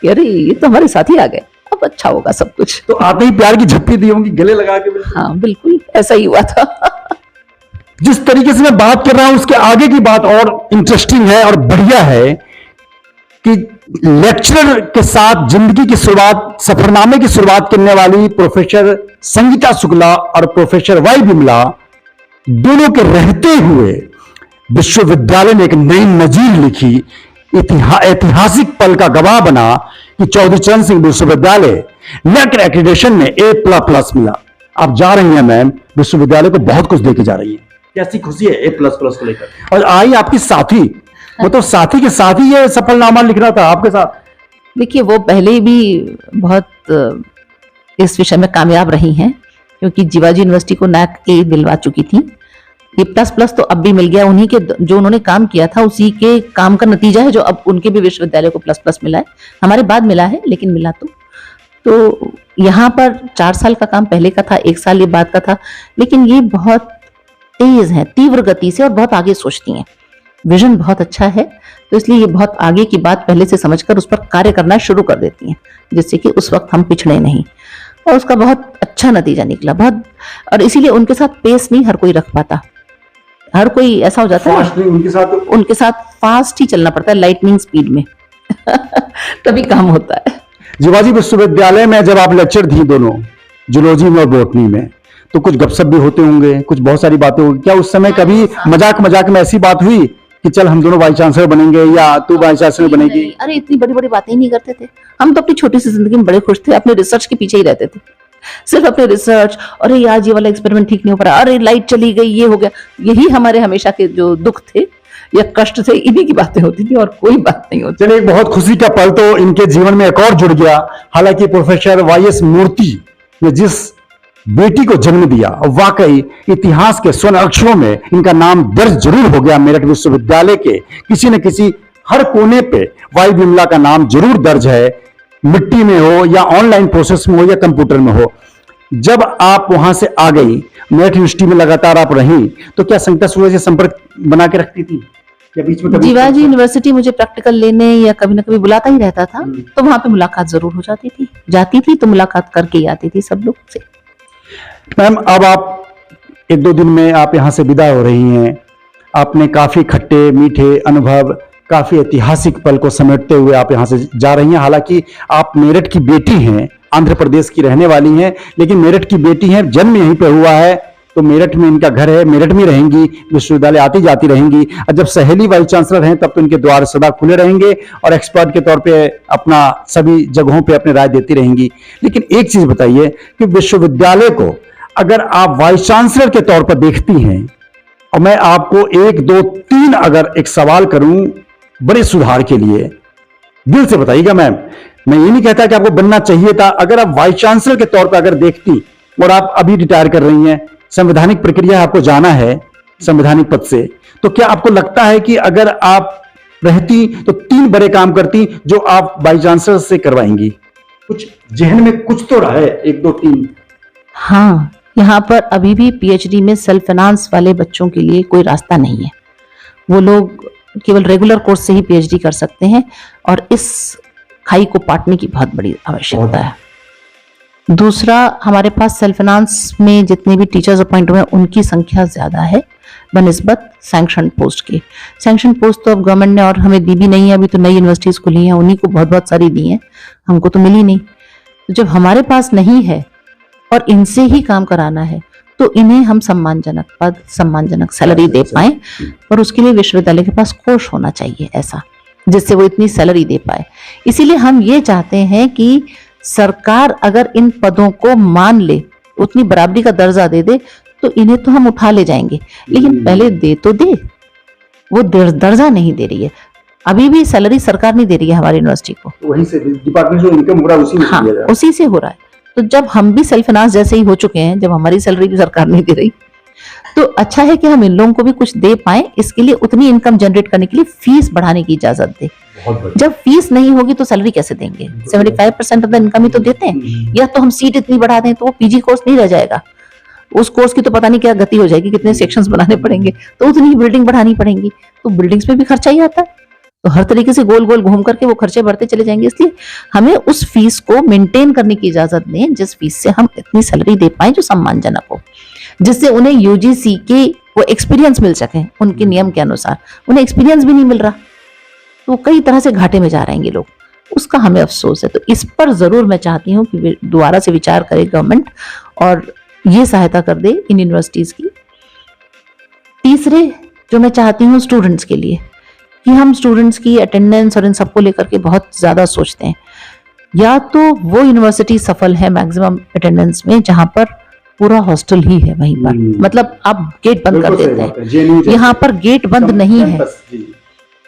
कि अरे ये तो हमारे साथ ही आ गए, अब अच्छा होगा सब कुछ। तो आते ही प्यार की झप्पी दी होंगी गले लगा के? हाँ बिल्कुल ऐसा ही हुआ था। जिस तरीके से मैं बात कर रहा हूं उसके आगे की बात और इंटरेस्टिंग है और बढ़िया है कि लेक्चरर के साथ जिंदगी की शुरुआत, सफरनामे की शुरुआत करने वाली प्रोफेसर संगीता शुक्ला और प्रोफेसर वाई बिमला दोनों के रहते हुए विश्वविद्यालय ने एक नई नजीर लिखी, ऐतिहासिक पल का गवाह बना कि चौधरी चरण सिंह विश्वविद्यालय नेक एक्रेडिटेशन में A++ मिला। आप जा रही हैं मैम, विश्वविद्यालय को बहुत कुछ देके जा रही हैं, कैसी खुशी है A++ को लेकर। और आई आपकी साथी, वो तो साथी के साथ ही ये सफलनामा लिख रहा था आपके साथ। देखिए वो पहले भी बहुत इस विषय में कामयाब रही हैं, क्योंकि जीवाजी यूनिवर्सिटी को NAC A दिलवा चुकी थी। A++ तो अब भी मिल गया, उन्हीं के जो उन्होंने काम किया था उसी के काम का नतीजा है जो अब उनके भी विश्वविद्यालय को ++ मिला है। हमारे बाद मिला है लेकिन मिला तो यहाँ पर 4 साल का काम पहले का था, 1 साल ये बाद का था, लेकिन ये बहुत तेज है, तीव्र गति से, और बहुत आगे सोचती हैं। विजन बहुत अच्छा है, तो इसलिए ये बहुत आगे की बात पहले से समझकर उस पर कार्य करना शुरू कर देती हैं, जिससे कि उस वक्त हम पिछड़े नहीं, और उसका बहुत अच्छा नतीजा निकला। बहुत, और इसीलिए उनके साथ पेस नहीं हर कोई रख पाता। हर कोई ऐसा हो जाता है, उनके साथ फास्ट ही चलना पड़ता है, लाइटनिंग स्पीड में तभी काम होता है। जीवाजी विश्वविद्यालय में जब आप लेक्चर दी दोनों, जूलॉजी में और बॉटनी में, तो कुछ गपशप भी होते होंगे, कुछ बहुत सारी बातें होंगी। क्या उस समय कभी मजाक मजाक में ऐसी बात हुई कि चल हम दोनों वाइस चांसलर बनेंगे या तू वाइस चांसलर बनेगी? अरे इतनी बड़ी बड़ी बातें ही नहीं करते थे हम तो, अपनी छोटी सी जिंदगी में बड़े खुश थे, अपने रिसर्च के पीछे ही रहते थे, सिर्फ अपने रिसर्च। अरे यार ये वाला एक्सपेरिमेंट ठीक नहीं हो पा रहा, अरे लाइट चली गई, ये हो गया। यही हमारे हमेशा के जो दुख थे या कष्ट थे, इन्हीं की बातें होती थी, और कोई बात नहीं होती। चलिए, एक बहुत खुशी का पल तो इनके जीवन में एक और जुड़ गया। हालांकि प्रोफेसर वाईएस मूर्ति ने जिस बेटी को जन्म दिया, वाकई इतिहास के स्वर्ण अक्षरों में इनका नाम दर्ज जरूर हो गया। मेरठ विश्वविद्यालय के किसी न किसी हर कोने पे वाई विमला का नाम जरूर दर्ज है, मिट्टी में हो या ऑनलाइन प्रोसेस में हो या कंप्यूटर में हो। जब आप वहां से आ गई, मेरठ यूनिवर्सिटी में लगातार आप रही, तो क्या संगीता सूर्य से संपर्क बना के रखती थी या बीच में कभी? जीवाजी यूनिवर्सिटी मुझे प्रैक्टिकल लेने या कभी न कभी बुलाता ही रहता था, तो वहां पे मुलाकात जरूर हो जाती थी, जाती थी तो मुलाकात करके ही आती थी सब लोग से। मैम, अब आप 1-2 दिन में आप यहाँ से विदा हो रही हैं। आपने काफी खट्टे मीठे अनुभव, काफी ऐतिहासिक पल को समेटते हुए आप यहाँ से जा रही हैं। हालांकि आप मेरठ की बेटी हैं, आंध्र प्रदेश की रहने वाली हैं, लेकिन मेरठ की बेटी हैं, जन्म यहीं पे हुआ है, तो मेरठ में इनका घर है, मेरठ में रहेंगी, विश्वविद्यालय आती जाती रहेंगी। और जब सहेली वाइस चांसलर हैं, तब तो इनके द्वार सदा खुले रहेंगे और एक्सपर्ट के तौर पे अपना सभी जगहों पे अपनी राय देती रहेंगी। लेकिन एक चीज बताइए कि विश्वविद्यालय को अगर आप वाइस चांसलर के तौर पर देखती हैं, और मैं आपको 1, 2, 3 अगर एक सवाल करूं बड़े सुधार के लिए, दिल से बताइएगा मैम। मैं ये नहीं कहता कि आपको बनना चाहिए था, अगर आप वाइस चांसलर के तौर पर अगर देखती, और आप अभी रिटायर कर रही हैं, संवैधानिक प्रक्रिया आपको जाना है संवैधानिक पद से, तो क्या आपको लगता है कि अगर आप रहती तो 3 बड़े काम करती जो आप वाइस चांसलर से करवाएंगी? कुछ जहन में कुछ तो रहा है, 1, 2, 3। हाँ, यहाँ पर अभी भी पीएचडी में सेल्फ फाइनेंस वाले बच्चों के लिए कोई रास्ता नहीं है। वो लोग केवल रेगुलर कोर्स से ही पीएचडी कर सकते हैं, और इस खाई को पाटने की बहुत बड़ी आवश्यकता है। दूसरा, हमारे पास सेल्फ फाइनेंस में जितने भी टीचर्स अपॉइंट हुए हैं, उनकी संख्या ज्यादा है बनिस्बत सैंक्शन पोस्ट के। सैंक्शन पोस्ट तो अब गवर्नमेंट ने और हमें दी भी नहीं है, अभी तो नई यूनिवर्सिटीज खुली हैं, उन्हीं को बहुत बहुत सारी दी हैं, हमको तो मिली नहीं। तो जब हमारे पास नहीं है और इनसे ही काम कराना है, तो इन्हें हम सम्मानजनक पद, सम्मानजनक सैलरी दे पाए, और उसके लिए विश्वविद्यालय के पास कोष होना चाहिए ऐसा, जिससे वो इतनी सैलरी दे पाए। इसीलिए हम ये चाहते हैं कि सरकार अगर इन पदों को मान ले, उतनी बराबरी का दर्जा दे दे, तो इन्हें तो हम उठा ले जाएंगे, लेकिन पहले दे तो दे। वो दर्जा नहीं दे रही है, अभी भी सैलरी सरकार नहीं दे रही है हमारी यूनिवर्सिटी को, वहीं से डिपार्टमेंट जो इनकम हो रहा है उसी में हाँ, दिया जा रहा है। उसी से हो रहा है। तो जब हम भी सेल्फ फाइनेंस जैसे ही हो चुके हैं, जब हमारी सैलरी भी सरकार नहीं दे रही, तो अच्छा है कि हम इन लोगों को भी कुछ दे पाए। इसके लिए उतनी इनकम जनरेट करने के लिए फीस बढ़ाने की इजाजत दे। जब फीस नहीं होगी तो सैलरी कैसे देंगे? 75% ऑफ द इनकम ही तो देते हैं। या तो हम सीट इतनी बढ़ा दें तो वो पीजी कोर्स नहीं रह जाएगा, उस कोर्स की तो पता नहीं क्या गति हो जाएगी, कितने सेक्शंस बनाने पड़ेंगे, तो उतनी ही बिल्डिंग बढ़ानी पड़ेगी, तो बिल्डिंग्स पे भी खर्चा ही आता है। तो हर तरीके से गोल गोल घूम करके वो खर्चे बढ़ते चले जाएंगे। इसलिए हमें उस फीस को मेंटेन करने की इजाजत दें जिस फीस से हम इतनी सैलरी दे पाए जो सम्मानजनक हो, जिससे उन्हें यूजीसी के वो एक्सपीरियंस मिल सके। उनके नियम के अनुसार उन्हें एक्सपीरियंस भी नहीं मिल रहा, तो कई तरह से घाटे में जा रहे हैं लोग, उसका हमें अफसोस है। तो इस पर जरूर मैं चाहती हूँ कि दोबारा से विचार करे गवर्नमेंट और ये सहायता कर दे इन यूनिवर्सिटीज की। तीसरे जो मैं चाहती हूँ स्टूडेंट्स के लिए, कि हम स्टूडेंट्स की अटेंडेंस और इन सबको लेकर के बहुत ज्यादा सोचते हैं। या तो वो यूनिवर्सिटी सफल है मैक्सिमम अटेंडेंस में जहां पर पूरा हॉस्टल ही है वहीं पर, मतलब आप गेट बंद कर देते हैं, यहाँ पर गेट बंद नहीं है,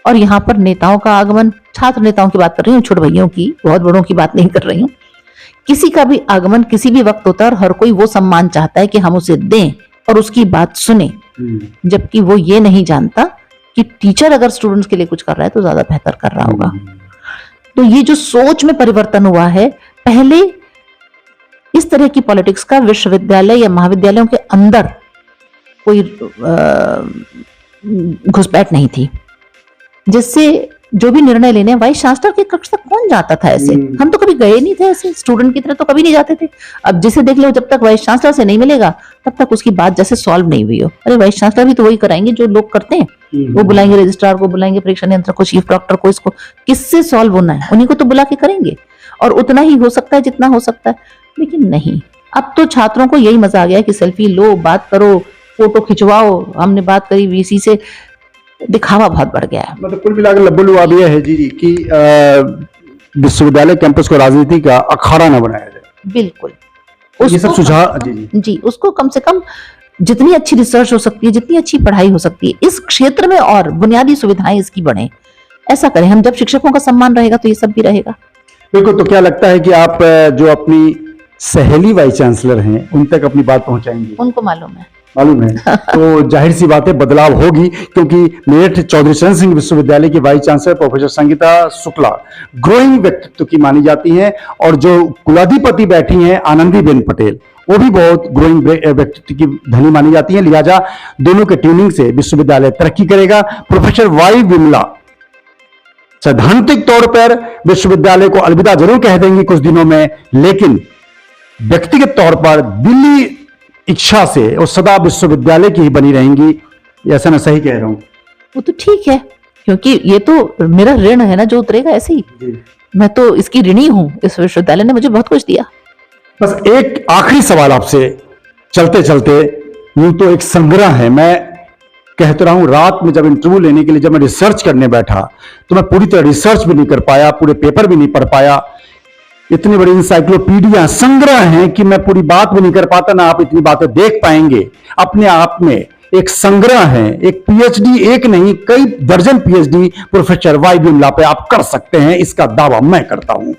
और यहाँ पर नेताओं का आगमन, छात्र नेताओं की बात कर रही हूँ, छोटे भैयों की, बहुत बड़ों की बात नहीं कर रही हूँ, किसी का भी आगमन किसी भी वक्त होता है और हर कोई वो सम्मान चाहता है कि हम उसे दें और उसकी बात सुने, जबकि वो ये नहीं जानता कि टीचर अगर स्टूडेंट्स के लिए कुछ कर रहा है तो ज्यादा बेहतर कर रहा होगा। तो ये जो सोच में परिवर्तन हुआ है, पहले इस तरह की पॉलिटिक्स का विश्वविद्यालय या महाविद्यालयों के अंदर कोई घुसपैठ नहीं थी, जिससे जो भी निर्णय लेने वाइस चांसलर के कक्ष तक कौन जाता था ऐसे। हम तो कभी गए नहीं थे ऐसे, स्टूडेंट की तरह तो कभी नहीं जाते थे। अब जिसे देख लो, जब तक वाइस चांसलर से नहीं मिलेगा तब तक उसकी बात जैसे सॉल्व नहीं हुई हो। अरे वाइस चांसलर भी तो वही कराएंगे जो लोग करते हैं। वो बुलाएंगे रजिस्ट्रार को, बुलाएंगे परीक्षा नियंत्रक को, चीफ डॉक्टर को, इसको किससे सॉल्व होना है उन्हीं को तो बुला के करेंगे, और उतना ही हो सकता है जितना हो सकता है। लेकिन नहीं, अब तो छात्रों को यही मजा आ गया कि सेल्फी लो, बात करो, फोटो खिंचवाओ। हमने बात करी वीसी से, दिखावा बहुत बढ़ गया है। मतलब कुल मिलाकर लब्बुल अब यह है जी कि विश्वविद्यालय कैंपस को राजनीति का अखाड़ा न बनाया जाए। बिल्कुल, ये सब सुझाव जी उसको कम से कम जितनी अच्छी रिसर्च हो सकती है, जितनी अच्छी पढ़ाई हो सकती है इस क्षेत्र में, और बुनियादी सुविधाएं इसकी बढ़े, ऐसा करें हम। जब शिक्षकों का सम्मान रहेगा तो ये सब भी रहेगा। बिल्कुल। तो क्या लगता है कि आप जो अपनी सहेली वाइस चांसलर हैं उन तक अपनी बात पहुंचाएंगे? उनको मालूम है तो जाहिर सी बात है बदलाव होगी, क्योंकि मेरठ चौधरी चरण सिंह विश्वविद्यालय की vice chancellor professor Sangeeta Shukla growing व्यक्तित्व की मानी जाती हैं, और जो कुलाधिपति बैठी हैं आनंदीबेन पटेल, वो भी बहुत ग्रोइंग व्यक्तित्व की धनी मानी जाती है। लिहाजा दोनों के ट्यूनिंग से विश्वविद्यालय तरक्की करेगा। प्रोफेसर वाई विमला सैद्धांतिक तौर पर विश्वविद्यालय को अलविदा जरूर कह देंगी कुछ दिनों में, लेकिन व्यक्तिगत तौर पर दिल्ली इच्छा से और सदा विश्वविद्यालय की ही बनी रहेंगी। ऐसा मैं सही कह रहा हूं? वो तो ठीक है, क्योंकि ये तो मेरा ऋण है ना जो उतरेगा ऐसे ही। मैं तो इसकी ऋणी हूं, इस विश्वविद्यालय ने मुझे बहुत कुछ दिया। बस एक आखिरी सवाल आपसे चलते चलते, यूं तो एक संग्रह है, मैं कहते रहा हूं, रात में जब इंटरव्यू लेने के लिए जब मैं रिसर्च करने बैठा तो मैं पूरी तरह रिसर्च भी नहीं कर पाया, पूरे पेपर भी नहीं पढ़ पाया। इतनी बड़ी इंसाइक्लोपीडिया संग्रह है कि मैं पूरी बात भी नहीं कर पाता, ना आप इतनी बातें देख पाएंगे। अपने आप में एक संग्रह है, एक पीएचडी, एक नहीं कई दर्जन पीएचडी प्रोफेसर वाई विमला पे आप कर सकते हैं, इसका दावा मैं करता हूं।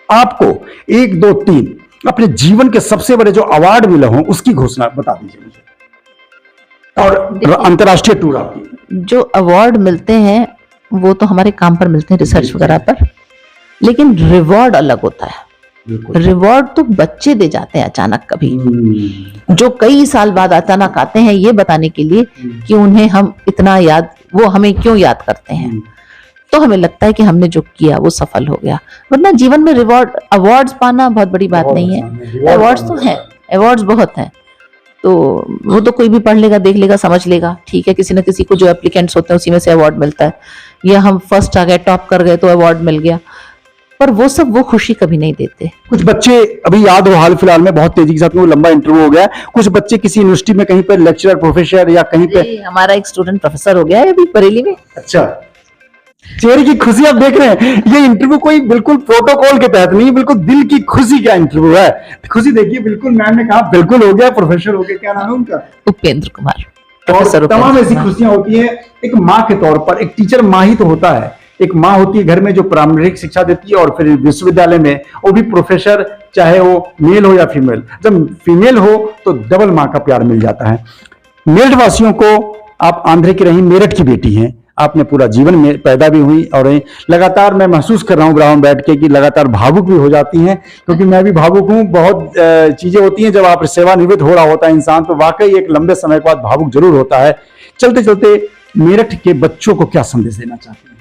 आपको 1, 2, 3 अपने जीवन के सबसे बड़े जो अवार्ड मिले हों उसकी घोषणा बता दीजिए मुझे, और अंतर्राष्ट्रीय टूर आपकी। जो अवार्ड मिलते हैं वो तो हमारे काम पर मिलते हैं, रिसर्च वगैरह पर, लेकिन रिवॉर्ड अलग होता है। रिवॉर्ड तो बच्चे दे जाते हैं अचानक कभी, जो कई साल बाद अचानक आते हैं ये बताने के लिए कि उन्हें हम इतना याद, वो हमें क्यों याद करते हैं। तो हमें लगता है कि हमने जो किया वो सफल हो गया। वरना जीवन में रिवॉर्ड, अवार्ड्स पाना बहुत बड़ी बात नहीं है। अवार्ड्स तो हैं, अवार्ड्स बहुत हैं, तो वो तो कोई भी पढ़ लेगा, देख लेगा, समझ लेगा, ठीक है। किसी न किसी को जो एप्लीकेंट्स होते हैं उसी में से अवार्ड मिलता है, या हम फर्स्ट आ गए, टॉप कर गए तो अवार्ड मिल गया, पर वो सब वो खुशी कभी नहीं देते। कुछ बच्चे, अभी याद हो हाल फिलहाल में बहुत तेजी के साथ में वो लंबा इंटरव्यू हो गया, कुछ बच्चे किसी यूनिवर्सिटी में कहीं पर लेक्चरर, प्रोफेसर या कहीं पे, हमारा एक स्टूडेंट प्रोफेसर हो गया है अभी बरेली में। अच्छा, चेहरे की खुशी आप देख रहे हैं। ये इंटरव्यू कोई बिल्कुल प्रोटोकॉल के तहत नहीं, बिल्कुल दिल की खुशी का इंटरव्यू है। खुशी देखिए, बिल्कुल मैम ने कहा बिल्कुल हो गया, प्रोफेसर हो गया। क्या नाम है उनका? उपेंद्र कुमार। और तमाम ऐसी खुशियां होती है एक माँ के तौर पर। एक टीचर माँ ही तो होता है, एक माँ होती है घर में जो प्रारंभिक शिक्षा देती है, और फिर विश्वविद्यालय में वो भी प्रोफेसर, चाहे वो मेल हो या फीमेल। जब फीमेल हो तो डबल माँ का प्यार मिल जाता है। मेरठ वासियों को, आप आंध्र की रही, मेरठ की बेटी हैं, आपने पूरा जीवन में पैदा भी हुई, और लगातार मैं महसूस कर रहा हूँ ग्राउंड बैठ के कि लगातार भावुक भी हो जाती हैं, क्योंकि मैं भी भावुक हूँ। बहुत चीजें होती हैं, जब आप सेवानिवृत्त हो रहा होता है इंसान तो वाकई एक लंबे समय के बाद भावुक जरूर होता है। चलते चलते मेरठ के बच्चों को क्या संदेश देना चाहते हैं?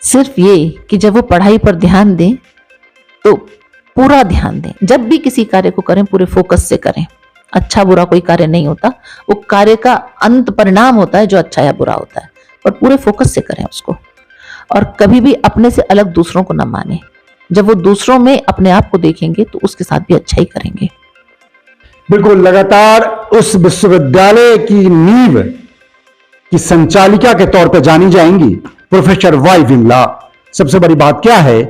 सिर्फ ये कि जब वो पढ़ाई पर ध्यान दें तो पूरा ध्यान दें। जब भी किसी कार्य को करें पूरे फोकस से करें। अच्छा बुरा कोई कार्य नहीं होता, वो कार्य का अंत परिणाम होता है जो अच्छा या बुरा होता है, और पूरे फोकस से करें उसको। और कभी भी अपने से अलग दूसरों को न माने। जब वो दूसरों में अपने आप को देखेंगे तो उसके साथ भी अच्छा ही करेंगे। बिल्कुल, लगातार उस विश्वविद्यालय की नींव की संचालिका के तौर पर जानी जाएंगी प्रोफेसर वाई विमला। सबसे बड़ी बात क्या है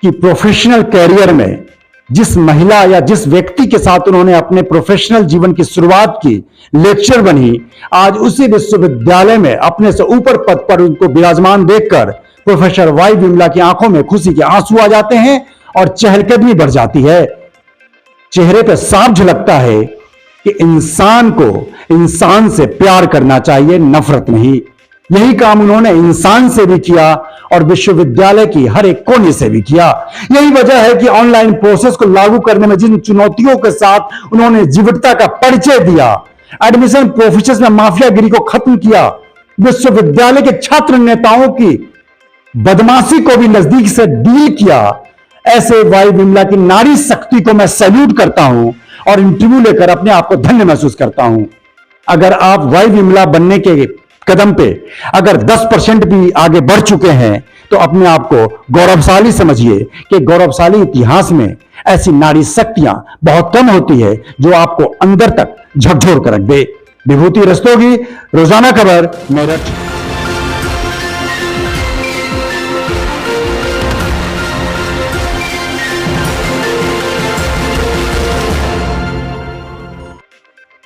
कि प्रोफेशनल कैरियर में जिस महिला या जिस व्यक्ति के साथ उन्होंने अपने प्रोफेशनल जीवन की शुरुआत की, लेक्चर बनी, आज उसी विश्वविद्यालय में अपने से ऊपर पद पर उनको विराजमान देखकर प्रोफेसर वाई विमला की आंखों में खुशी के आंसू आ जाते हैं और चहलकदमी बढ़ जाती है। चेहरे पर साफ झलकता है कि इंसान को इंसान से प्यार करना चाहिए, नफरत नहीं। यही काम उन्होंने इंसान से भी किया और विश्वविद्यालय की हर एक कोने से भी किया। यही वजह है कि ऑनलाइन प्रोसेस को लागू करने में जिन चुनौतियों के साथ उन्होंने जीवटता का परिचय दिया, एडमिशन प्रोसेस में माफियागिरी को खत्म किया, विश्वविद्यालय के छात्र नेताओं की बदमाशी को भी नजदीक से डील किया, ऐसे वाई विमला की नारी शक्ति को मैं सैल्यूट करता हूं और इंटरव्यू लेकर अपने आप को धन्य महसूस करता हूं। अगर आप वाई विमला बनने के कदम पे अगर 10% भी आगे बढ़ चुके हैं तो अपने आप को गौरवशाली समझिए कि गौरवशाली इतिहास में ऐसी नारी शक्तियां बहुत कम होती है जो आपको अंदर तक झकझोर कर रख दे। विभूति रस्तोगी, रोजाना खबर, मेरठ।